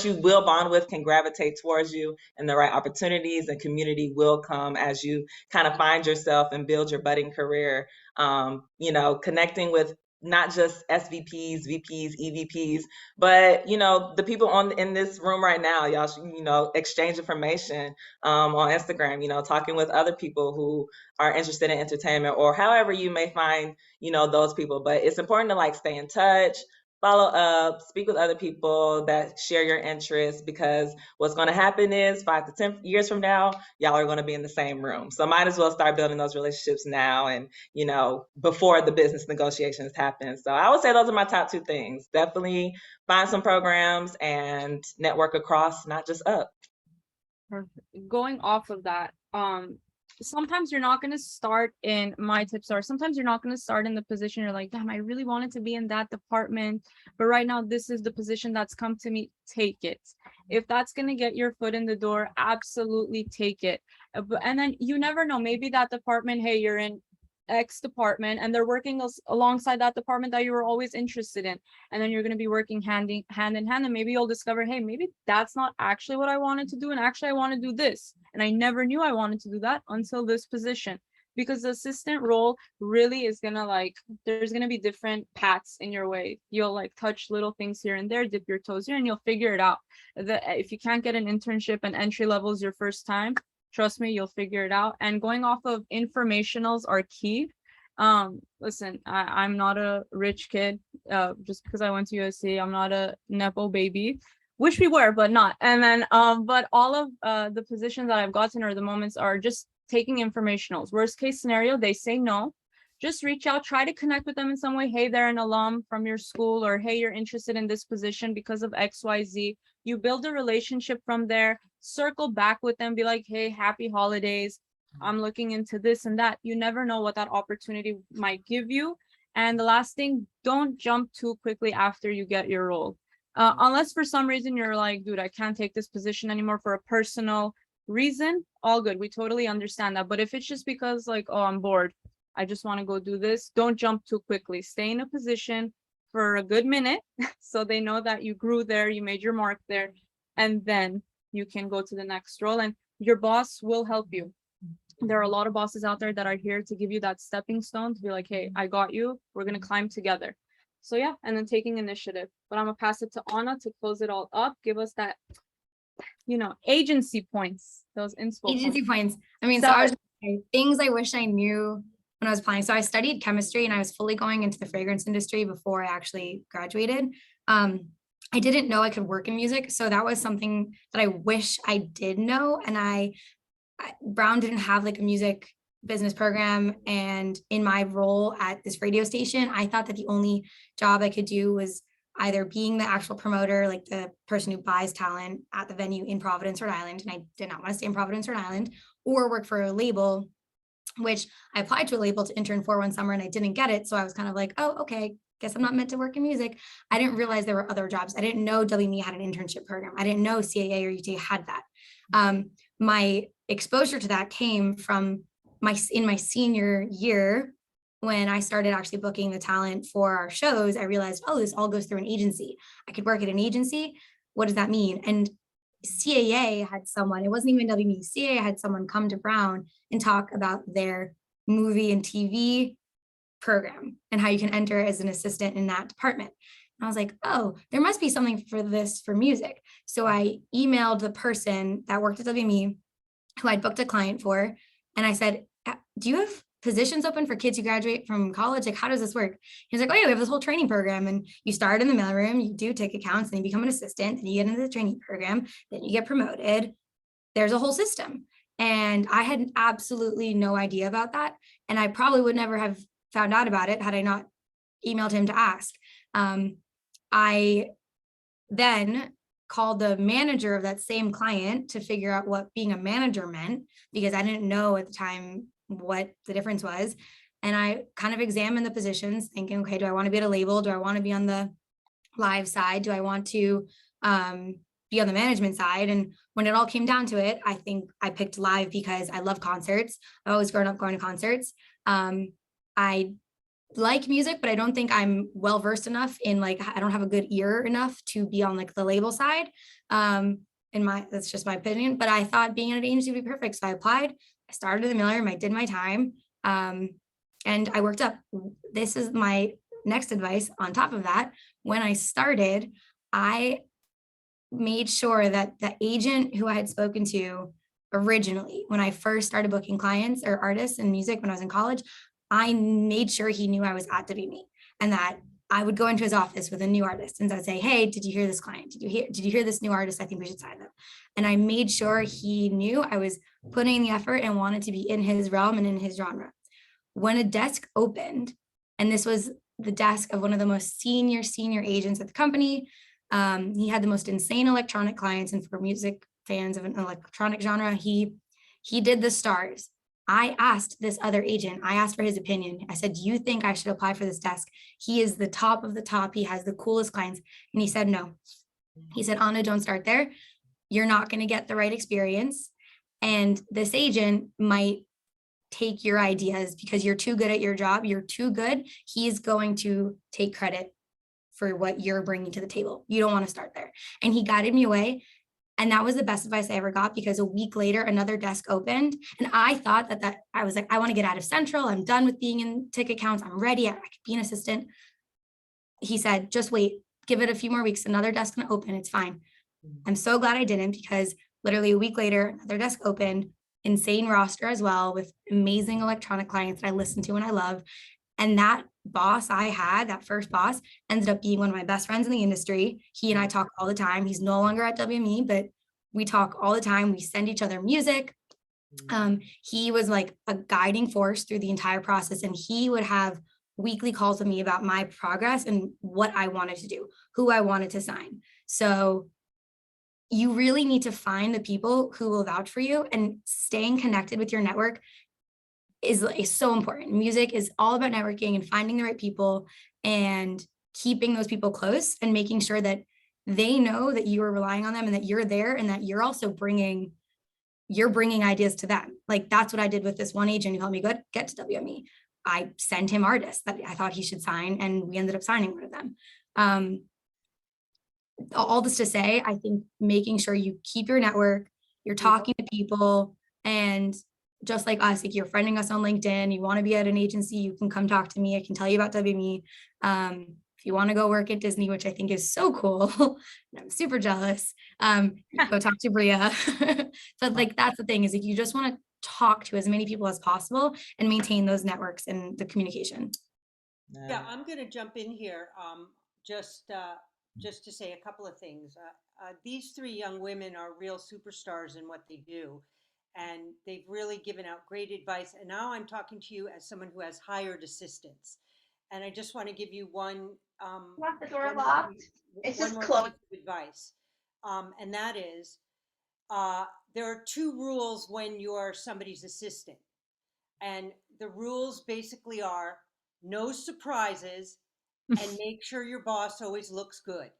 you will bond with can gravitate towards you, and the right opportunities and community will come as you kind of find yourself and build your budding career. Connecting with not just SVPs, VPs, EVPs, but the people in this room right now. Y'all should, exchange information on Instagram, talking with other people who are interested in entertainment, or however you may find those people. But it's important to like stay in touch, follow up, speak with other people that share your interests, because what's going to happen is 5 to 10 years from now, y'all are going to be in the same room. So might as well start building those relationships now, and before the business negotiations happen. So I would say those are my top 2 things. Definitely find some programs and network across, not just up. Perfect. Going off of that, sometimes you're not going to start in my tips are sometimes you're not going to start in the position you're like, damn, I really wanted to be in that department, but right now this is the position that's come to me. Take it. If that's going to get your foot in the door, absolutely take it. And then you never know, maybe that department, hey, you're in X department and they're working alongside that department that you were always interested in, and then you're going to be working hand in hand, and maybe you'll discover, hey, maybe that's not actually what I wanted to do, and actually I want to do this, and I never knew I wanted to do that until this position. because the assistant role really is gonna like, there's gonna be different paths in your way. You'll like touch little things here and there, dip your toes here, and you'll figure it out. If you can't get an internship and entry level is your first time, trust me, you'll figure it out. And going off of informationals are key. Listen, I'm not a rich kid, just because I went to USC. I'm not a nepo baby. Wish we were, but not. And then but all of the positions that I've gotten or the moments are just taking informationals. Worst case scenario, they say no, just reach out, try to connect with them in some way. Hey, they're an alum from your school, or hey, you're interested in this position because of XYZ. You build a relationship from there, circle back with them, be like, hey, happy holidays, I'm looking into this and that. You never know what that opportunity might give you. And the last thing, don't jump too quickly after you get your role. Unless for some reason you're like, dude, I can't take this position anymore for a personal reason, all good. We totally understand that. But if it's just because like, oh, I'm bored, I just want to go do this, don't jump too quickly. Stay in a position for a good minute so they know that you grew there, you made your mark there, and then you can go to the next role, and your boss will help you. There are a lot of bosses out there that are here to give you that stepping stone to be like, hey, I got you, we're going to climb together. So yeah, and then taking initiative. But I'm gonna pass it to Anna to close it all up. Give us that, agency points, those inspo Agency points. points. I mean, so I was things I wish I knew when I was applying. So I studied chemistry and I was fully going into the fragrance industry before I actually graduated. I didn't know I could work in music. So that was something that I wish I did know. And Brown didn't have like a music business program. And in my role at this radio station, I thought that the only job I could do was either being the actual promoter, like the person who buys talent at the venue in Providence, Rhode Island. And I did not want to stay in Providence, Rhode Island, or work for a label, which I applied to a label to intern for one summer and I didn't get it. So I was kind of like, oh, okay, guess I'm not meant to work in music. I didn't realize there were other jobs. I didn't know WME had an internship program. I didn't know CAA or UTA had that. My exposure to that came from in my senior year, when I started actually booking the talent for our shows. I realized, oh, this all goes through an agency. I could work at an agency. What does that mean? And CAA had someone, it wasn't even WME, CAA had someone come to Brown and talk about their movie and TV program and how you can enter as an assistant in that department. And I was like, oh, there must be something for this for music. So I emailed the person that worked at WME who I'd booked a client for. And I said, do you have positions open for kids who graduate from college? Like, how does this work? He's like, oh yeah, we have this whole training program, and you start in the mailroom, you do ticket counts, then you become an assistant, then you get into the training program, then you get promoted. There's a whole system. And I had absolutely no idea about that. And I probably would never have found out about it had I not emailed him to ask. I then called the manager of that same client to figure out what being a manager meant, because I didn't know at the time what the difference was. And I kind of examined the positions thinking, okay, do I want to be at a label? Do I want to be on the live side? Do I want to be on the management side? And when it all came down to it, I think I picked live because I love concerts. I've always grown up going to concerts. I like music, but I don't think I'm well versed enough in, like, I don't have a good ear enough to be on like the label side. That's just my opinion, but I thought being at an agency would be perfect. So I applied, I started in the mailroom, I did my time, and I worked up. This is my next advice on top of that. When I started, I made sure that the agent who I had spoken to originally, when I first started booking clients or artists in music when I was in college, I made sure he knew I was at WME, and that I would go into his office with a new artist and I'd say, hey, did you hear this client? Did you hear this new artist? I think we should sign them. And I made sure he knew I was putting in the effort and wanted to be in his realm and in his genre. When a desk opened, and this was the desk of one of the most senior agents at the company, he had the most insane electronic clients, and for music fans of an electronic genre, he did the stars. I asked this other agent, I asked for his opinion. I said, do you think I should apply for this desk? He is the top of the top. He has the coolest clients. And he said, no. He said, Anna, don't start there. You're not going to get the right experience. And this agent might take your ideas because you're too good at your job. You're too good. He's going to take credit for what you're bringing to the table. You don't want to start there. And he guided me away. And that was the best advice I ever got, because a week later, another desk opened. And I thought that I was like, I want to get out of Central. I'm done with being in ticket counts. I'm ready. I could be an assistant. He said, just wait, give it a few more weeks. Another desk can open. It's fine. I'm so glad I didn't, because literally a week later, another desk opened, insane roster as well, with amazing electronic clients that I listen to and I love. And that boss I had, that first boss, ended up being one of my best friends in the industry. He and I talk all the time. He's no longer at WME, but we talk all the time. We send each other music. He was like a guiding force through the entire process, and he would have weekly calls with me about my progress and what I wanted to do, who I wanted to sign. So you really need to find the people who will vouch for you, and staying connected with your network is so important. Music is all about networking and finding the right people and keeping those people close and making sure that they know that you are relying on them and that you're there, and that you're also bringing ideas to them. Like, that's what I did with this one agent who helped me get to WME. I sent him artists that I thought he should sign, and we ended up signing one of them. All this to say, I think making sure you keep your network, you're talking to people, and just like us, like you're friending us on LinkedIn, you want to be at an agency, you can come talk to me. I can tell you about WME. If you want to go work at Disney, which I think is so cool, and I'm super jealous, go talk to BRIA. So like, that's the thing, is like, you just want to talk to as many people as possible and maintain those networks and the communication. Yeah, I'm going to jump in here just to say a couple of things. These three young women are real superstars in what they do, and they've really given out great advice. And now I'm talking to you as someone who has hired assistants, and I just want to give you one. Want the door locked? It's just closed. Advice, and that is, there are two rules when you're somebody's assistant, and the rules basically are no surprises and make sure your boss always looks good.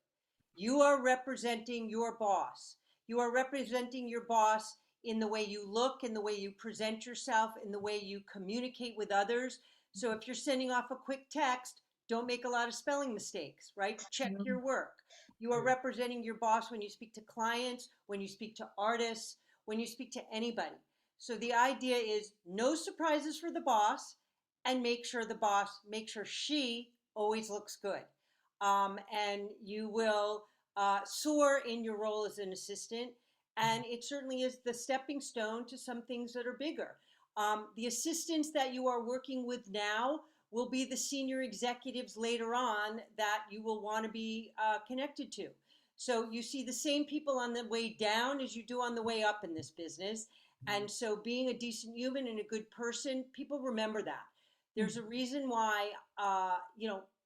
You are representing your boss. You are representing your boss in the way you look, in the way you present yourself, in the way you communicate with others. So if you're sending off a quick text, don't make a lot of spelling mistakes, right? Check your work. You are representing your boss when you speak to clients, when you speak to artists, when you speak to anybody. So the idea is no surprises for the boss, and make sure she always looks good. And you will soar in your role as an assistant. And it certainly is the stepping stone to some things that are bigger. The assistants that you are working with now will be the senior executives later on that you will want to be connected to. So you see the same people on the way down as you do on the way up in this business. And so being a decent human and a good person, people remember that. There's a reason why,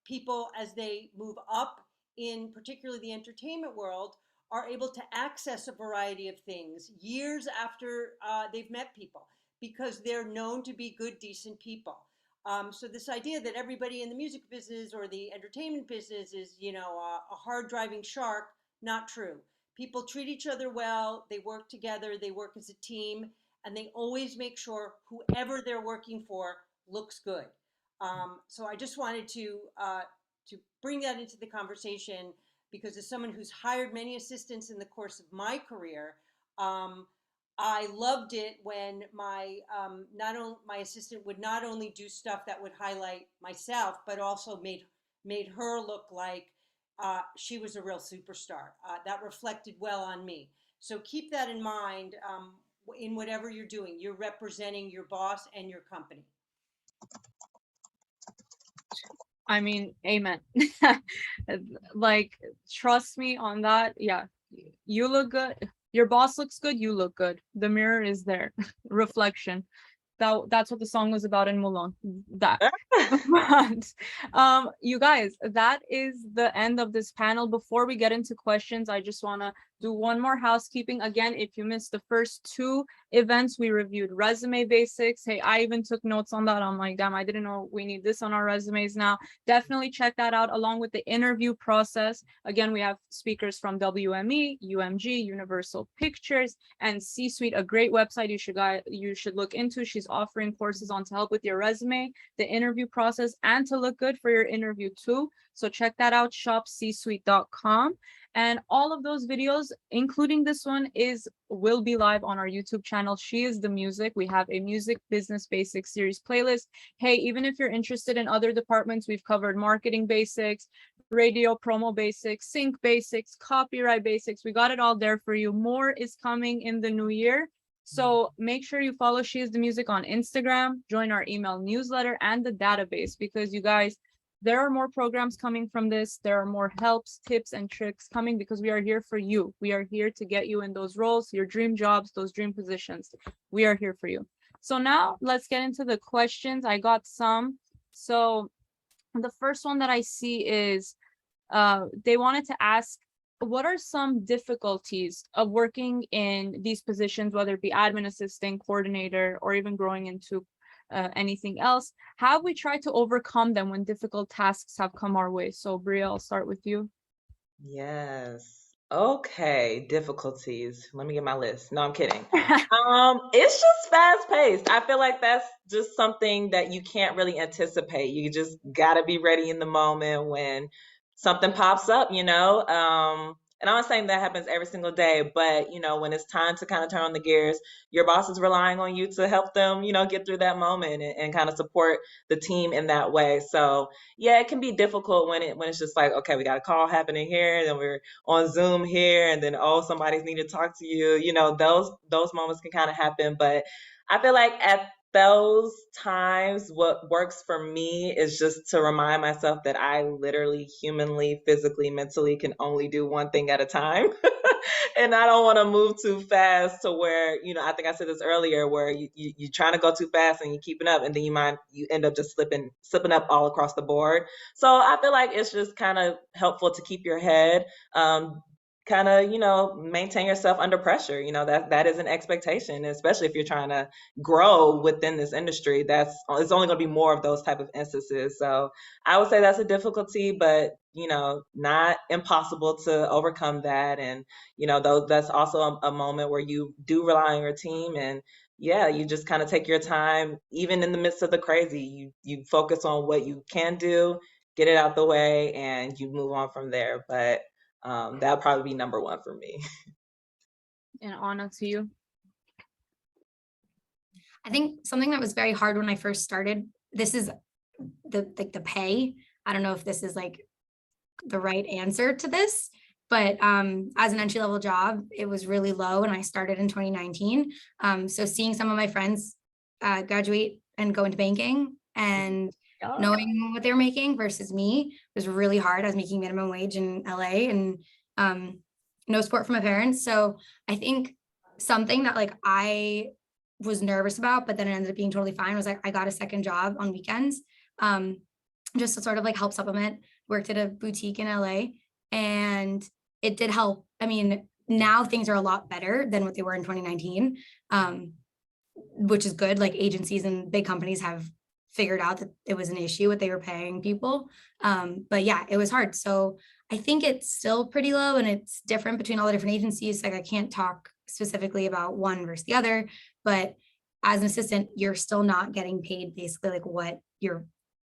people, as they move up in particularly the entertainment world, are able to access a variety of things years after they've met people, because they're known to be good, decent people. So this idea that everybody in the music business or the entertainment business is, a hard driving shark, not true. People treat each other well, they work together, they work as a team, and they always make sure whoever they're working for looks good. So I just wanted to bring that into the conversation, because as someone who's hired many assistants in the course of my career, I loved it when my assistant would not only do stuff that would highlight myself, but also made her look like she was a real superstar. That reflected well on me. So keep that in mind in whatever you're doing. You're representing your boss and your company. I mean, amen. Like, trust me on that. Yeah, you look good. Your boss looks good. You look good. The mirror is there. Reflection. That's what the song was about in Mulan. That. But, you guys, that is the end of this panel. Before we get into questions, I just want to do one more housekeeping. Again, if you missed the first two events, we reviewed resume basics. Hey, I even took notes on that. I'm like, damn, I didn't know we need this on our resumes now. Definitely check that out, along with the interview process. Again, we have speakers from WME, UMG, Universal Pictures, and C-Suite, a great website you should look into. She's offering courses on to help with your resume, the interview process, and to look good for your interview too. So check that out, shopcsuite.com. And all of those videos, including this one, will be live on our YouTube channel. She is the music. We have a music business basics series playlist. Hey, even if you're interested in other departments, we've covered marketing basics, radio promo basics, sync basics, copyright basics. We got it all there for you. More is coming in the new year. So make sure you follow She Is the Music on Instagram, join our email newsletter and the database, because you guys, there are more programs coming from this. There are more helps, tips, and tricks coming, because we are here for you. We are here to get you in those roles, your dream jobs, those dream positions. We are here for you. So now let's get into the questions. I got some. So the first one that I see is they wanted to ask, what are some difficulties of working in these positions, whether it be admin assistant, coordinator, or even growing into anything else? How have we tried to overcome them when difficult tasks have come our way? So BRIA, I'll start with you. Yes. Okay, difficulties. Let me get my list. No, I'm kidding. It's just fast paced. I feel like that's just something that you can't really anticipate. You just gotta be ready in the moment when something pops up, you know? And I'm not saying that happens every single day, but you know, when it's time to kind of turn on the gears, your boss is relying on you to help them, you know, get through that moment and kind of support the team in that way. So yeah, it can be difficult when it's just like, okay, we got a call happening here, and then we're on Zoom here, and then somebody's need to talk to you. You know, those moments can kind of happen. But I feel like at those times, what works for me is just to remind myself that I literally, humanly, physically, mentally can only do one thing at a time. And I don't want to move too fast to where, you know, I think I said this earlier, where you're trying to go too fast and you're keeping up, and then you end up just slipping up all across the board. So I feel like it's just kind of helpful to keep your head, kind of, you know, maintain yourself under pressure. You know, that is an expectation, especially if you're trying to grow within this industry. It's only going to be more of those type of instances. So I would say that's a difficulty, but you know, not impossible to overcome that. And you know, though, that's also a moment where you do rely on your team, and yeah, you just kind of take your time, even in the midst of the crazy. You focus on what you can do, get it out the way, and you move on from there. But that'll probably be number one for me. And Anna, to you. I think something that was very hard when I first started, this is the pay. I don't know if this is like the right answer to this, but as an entry-level job, it was really low, and I started in 2019. So seeing some of my friends graduate and go into banking, and knowing what they were making versus me was really hard. I was making minimum wage in LA, and no support from my parents. So I think something that like I was nervous about, but then it ended up being totally fine, was like I got a second job on weekends, just to sort of like help supplement. Worked at a boutique in LA, and it did help. I mean, now things are a lot better than what they were in 2019, which is good. Like agencies and big companies have figured out that it was an issue what they were paying people. But yeah, it was hard. So I think it's still pretty low, and it's different between all the different agencies. Like I can't talk specifically about one versus the other, but as an assistant, you're still not getting paid basically like what your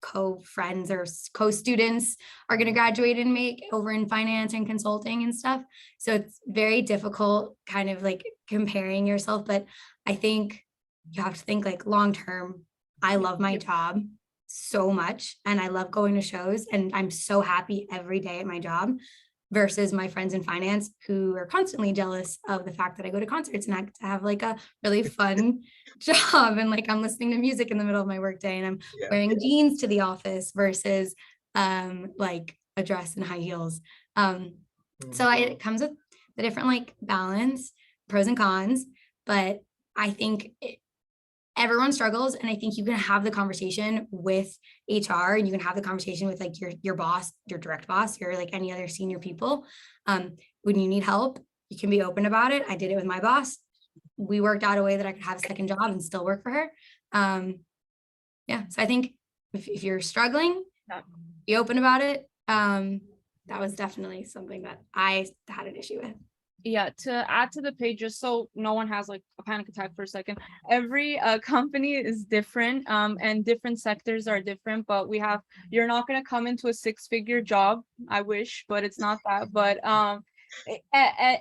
co-friends or co-students are going to graduate and make over in finance and consulting and stuff. So it's very difficult kind of like comparing yourself, but I think you have to think like long-term. I love my job so much, and I love going to shows, and I'm so happy every day at my job, versus my friends in finance who are constantly jealous of the fact that I go to concerts and I get to have like a really fun job, and like I'm listening to music in the middle of my workday, and I'm wearing jeans to the office versus like a dress and high heels. So it comes with the different like balance, pros and cons, but I think everyone struggles, and I think you can have the conversation with HR, and you can have the conversation with like your boss, your direct boss, or like any other senior people. When you need help, you can be open about it. I did it with my boss. We worked out a way that I could have a second job and still work for her. Yeah, so I think if you're struggling, be open about it. That was definitely something that I had an issue with. Yeah, to add to the page, just so no one has like a panic attack for a second. Every company is different, and different sectors are different. But you're not gonna come into a six-figure job. I wish, but it's not that. But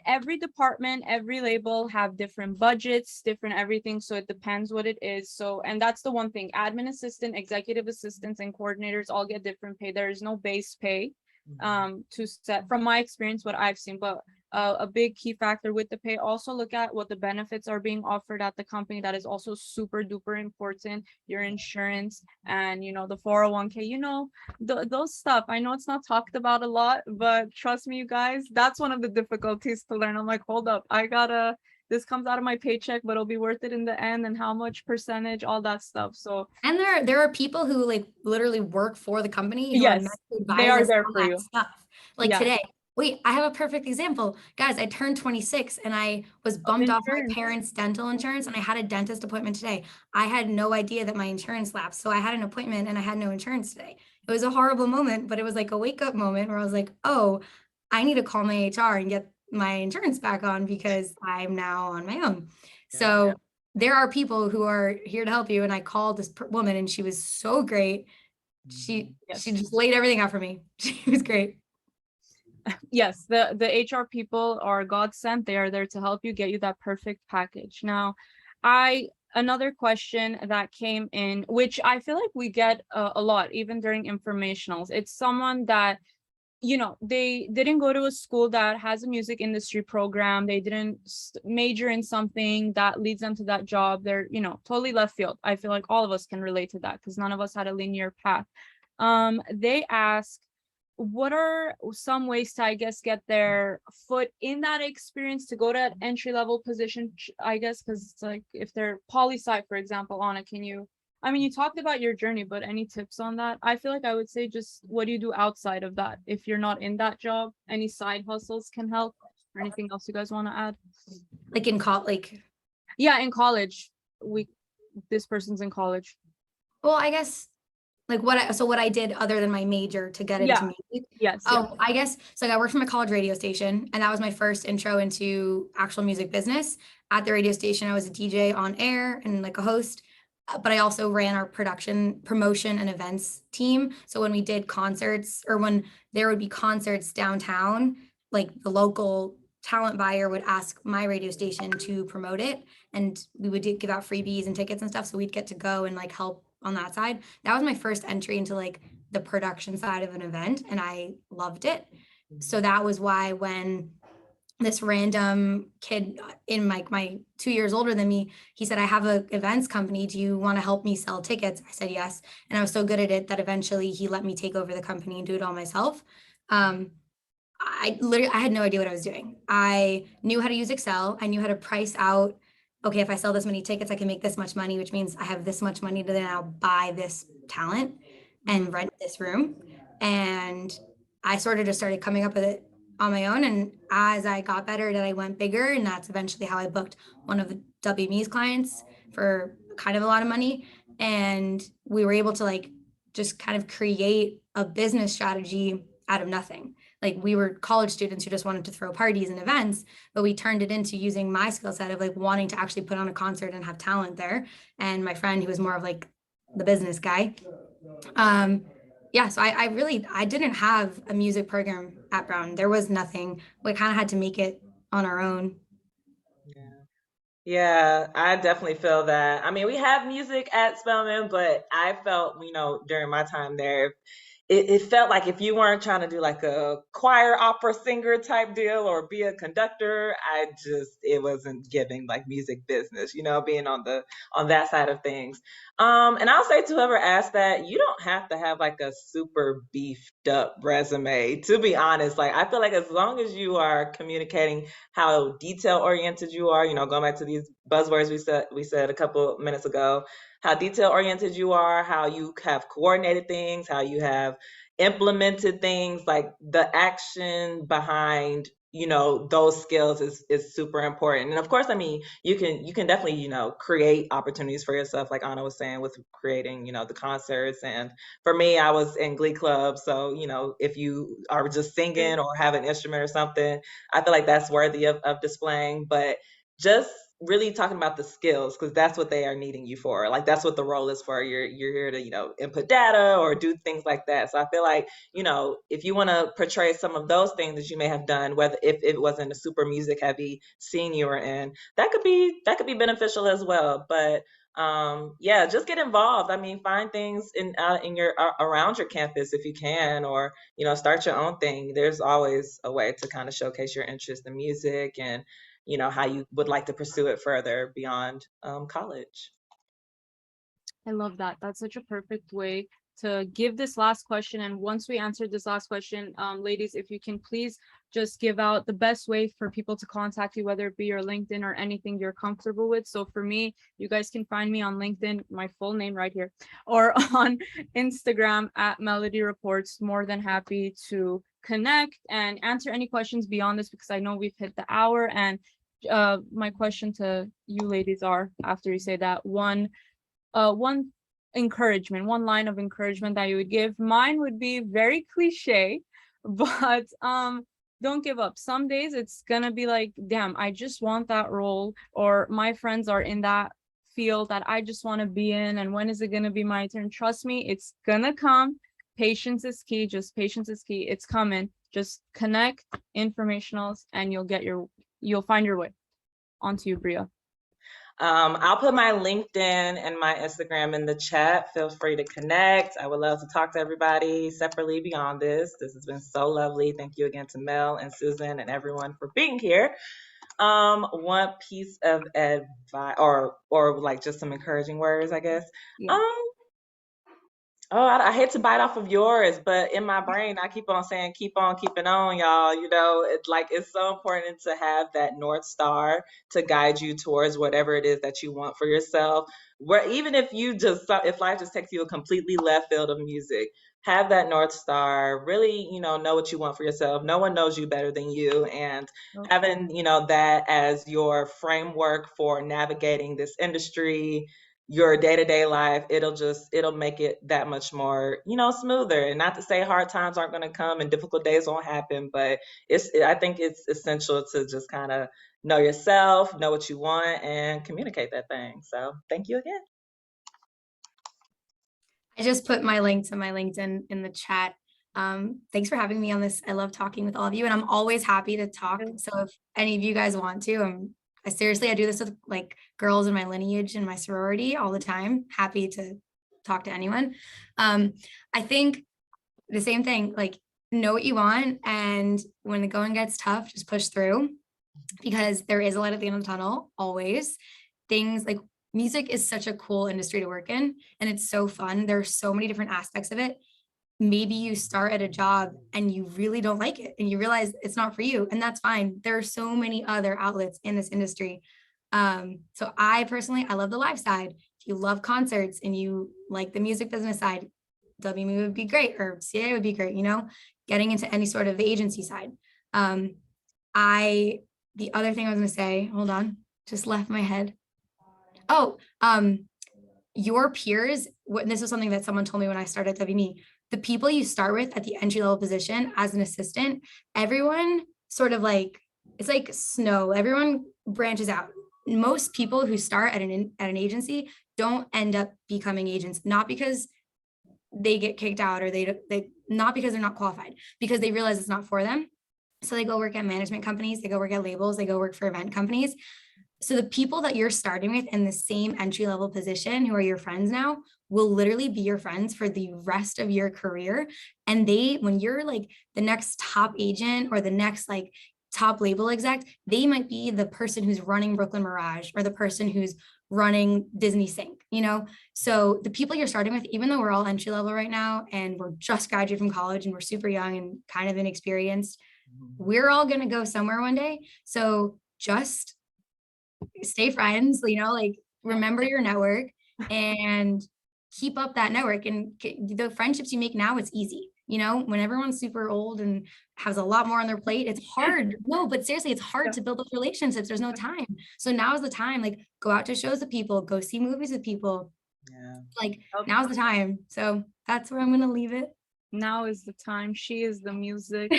every department, every label have different budgets, different everything. So it depends what it is. So, and that's the one thing: admin assistant, executive assistants, and coordinators all get different pay. There is no base pay to set, from my experience, what I've seen. But a big key factor with the pay, also look at what the benefits are being offered at the company. That is also super duper important. Your insurance and the 401k, those stuff. I know it's not talked about a lot, but trust me, you guys, that's one of the difficulties to learn. I'm like, hold up, this comes out of my paycheck, but it'll be worth it in the end, and how much percentage, all that stuff. So, and there are people who like literally work for the company who yes, are meant to they advise are us there on for that you. stuff. Like Yeah. today, wait, I have a perfect example. Guys, I turned 26 and I was bumped off my Insurance. parents' dental insurance, and I had a dentist appointment today. I had no idea that my insurance lapsed. So I had an appointment and I had no insurance today. It was a horrible moment, but it was like a wake up moment where I was like, oh, I need to call my HR and get my insurance back on because I'm now on my own. So there are people who are here to help you. And I called this woman and she was so great. She just laid everything out for me. She was great. Yes, the HR people are God sent. They are there to help you, get you that perfect package. Now, another question that came in, which I feel like we get a lot, even during informationals. It's someone that, they didn't go to a school that has a music industry program. They didn't major in something that leads them to that job. They're, totally left field. I feel like all of us can relate to that because none of us had a linear path. They ask, what are some ways to, I guess, get their foot in that experience to go to an entry-level position, I guess, because it's like if they're poli-sci, for example. Anna, you talked about your journey, but any tips on that? I feel like I would say just what do you do outside of that if you're not in that job? Any side hustles can help, or anything else you guys want to add? Like in college? Yeah, in college. This person's in college. Well, I guess like what I did other than my major to get into music. Yes. Oh, I guess so. I worked from a college radio station, and that was my first intro into actual music business. At the radio station, I was a DJ on air and like a host, but I also ran our production, promotion, and events team. So when we did concerts, or when there would be concerts downtown, like the local talent buyer would ask my radio station to promote it, and we would give out freebies and tickets and stuff. So we'd get to go and like help on that side. That was my first entry into like the production side of an event, and I loved it. So that was why when this random kid in my 2 years older than me, he said, I have a events company. Do you want to help me sell tickets? I said yes. And I was so good at it that eventually he let me take over the company and do it all myself. I had no idea what I was doing. I knew how to use Excel. I knew how to price out, okay, if I sell this many tickets, I can make this much money, which means I have this much money to now buy this talent and rent this room. And I sort of just started coming up with it on my own. And as I got better at it, I went bigger. And that's eventually how I booked one of the WME's clients for kind of a lot of money. And we were able to like just kind of create a business strategy out of nothing. Like we were college students who just wanted to throw parties and events, but we turned it into using my skill set of like wanting to actually put on a concert and have talent there. And my friend who was more of like the business guy. So I didn't have a music program at Brown. There was nothing. We kind of had to make it on our own. Yeah, I definitely feel that. I mean, we have music at Spelman, but I felt, during my time there, it felt like if you weren't trying to do like a choir opera singer type deal or be a conductor, it wasn't giving like music business, being on that side of things. And I'll say to whoever asked that, you don't have to have like a super beefed up resume, to be honest. Like, I feel like as long as you are communicating how detail oriented you are, going back to these buzzwords we said a couple minutes ago, how detail oriented you are, how you have coordinated things, how you have implemented things, like the action behind you know, those skills is super important. And of course, I mean, you can definitely, you know, create opportunities for yourself, like Anna was saying, with creating, you know, the concerts. And for me, I was in Glee Club, so you know, if you are just singing or have an instrument or something, I feel like that's worthy of displaying. But just really talking about the skills, because that's what they are needing you for. Like that's what the role is for. You're here to, you know, input data or do things like that. So I feel like, you know, if you want to portray some of those things that you may have done, whether if it wasn't a super music heavy scene you were in, that could be beneficial as well. But yeah, just get involved. I mean, find things in your around your campus if you can, or you know, start your own thing. There's always a way to kind of showcase your interest in music, and you know, how you would like to pursue it further beyond college. I love that. That's such a perfect way to give this last question. And once we answer this last question, ladies, if you can please just give out the best way for people to contact you, whether it be your LinkedIn or anything you're comfortable with. So for me, you guys can find me on LinkedIn, my full name right here, or on Instagram at Melody Reports. More than happy to connect and answer any questions beyond this, because I know we've hit the hour. And my question to you ladies are, after you say that, one encouragement, one line of encouragement that you would give. Mine would be very cliche, but don't give up. Some days it's gonna be like, damn, I just want that role, or my friends are in that field that I just want to be in, and when is it gonna be my turn? Trust me, it's gonna come. Patience is key. Just patience is key. It's coming. Just connect, informationals, and you'll find your way. On to you, Bria. I'll put my LinkedIn and my Instagram in the chat. Feel free to connect. I would love to talk to everybody separately beyond this. This has been so lovely. Thank you again to Mel and Susan and everyone for being here. One piece of advice, or like just some encouraging words, I guess. Yeah. Oh, I hate to bite off of yours, but in my brain, I keep on saying, keep on keeping on, y'all. You know, it's like, it's so important to have that North Star to guide you towards whatever it is that you want for yourself. Where even if if life just takes you a completely left field of music, have that North Star, really, you know what you want for yourself. No one knows you better than you. And having, you know, that as your framework for navigating this industry, your day-to-day life, it'll make it that much more, you know, smoother. And not to say hard times aren't going to come and difficult days won't happen, but I think it's essential to just kind of know yourself, know what you want, and communicate that thing. So thank you again. I just put my link to my LinkedIn in the chat. Thanks for having me on this. I love talking with all of you, and I'm always happy to talk. So if any of you guys want to, I do this with like girls in my lineage and my sorority all the time. Happy to talk to anyone. I think the same thing, like know what you want, and when the going gets tough, just push through, because there is a light at the end of the tunnel, always. Things like music is such a cool industry to work in, and it's so fun. There are so many different aspects of it. Maybe you start at a job and you really don't like it and you realize it's not for you, and that's fine. There are so many other outlets in this industry. So I personally, I love the live side. If you love concerts and you like the music business side, WME would be great, or CA would be great, you know, getting into any sort of the agency side. The other thing I was going to say, hold on, just left my head. Oh, your peers, this was something that someone told me when I started at WME. The people you start with at the entry-level position as an assistant, everyone sort of like, it's like snow, everyone branches out. Most people who start at an agency don't end up becoming agents, not because they get kicked out, or they not because they're not qualified, because they realize it's not for them. So they go work at management companies, they go work at labels, they go work for event companies. So the people that you're starting with in the same entry-level position, who are your friends now, will literally be your friends for the rest of your career. And when you're like the next top agent or the next like top label exec, they might be the person who's running Brooklyn Mirage or the person who's running Disney Sync, you know? So the people you're starting with, even though we're all entry level right now and we're just graduated from college and we're super young and kind of inexperienced, we're all going to go somewhere one day. So just stay friends, you know, like remember your network and keep up that network. And the friendships you make now, it's easy. You know, when everyone's super old and has a lot more on their plate, it's hard. No, but seriously, it's hard to build those relationships. There's no time. So now is the time, like, go out to shows with people, go see movies with people. Yeah. Like, now's the time. So that's where I'm going to leave it. Now is the time. She is the music.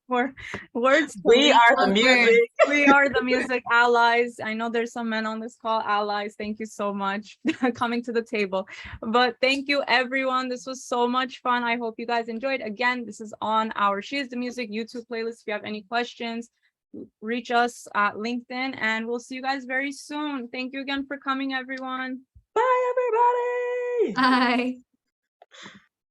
For words. We are the music. We are the music allies. I know there's some men on this call. Allies, thank you so much coming to the table. But thank you, everyone. This was so much fun. I hope you guys enjoyed. Again, this is on our She is the Music YouTube playlist. If you have any questions, reach us at LinkedIn, and we'll see you guys very soon. Thank you again for coming, everyone. Bye, everybody. Bye.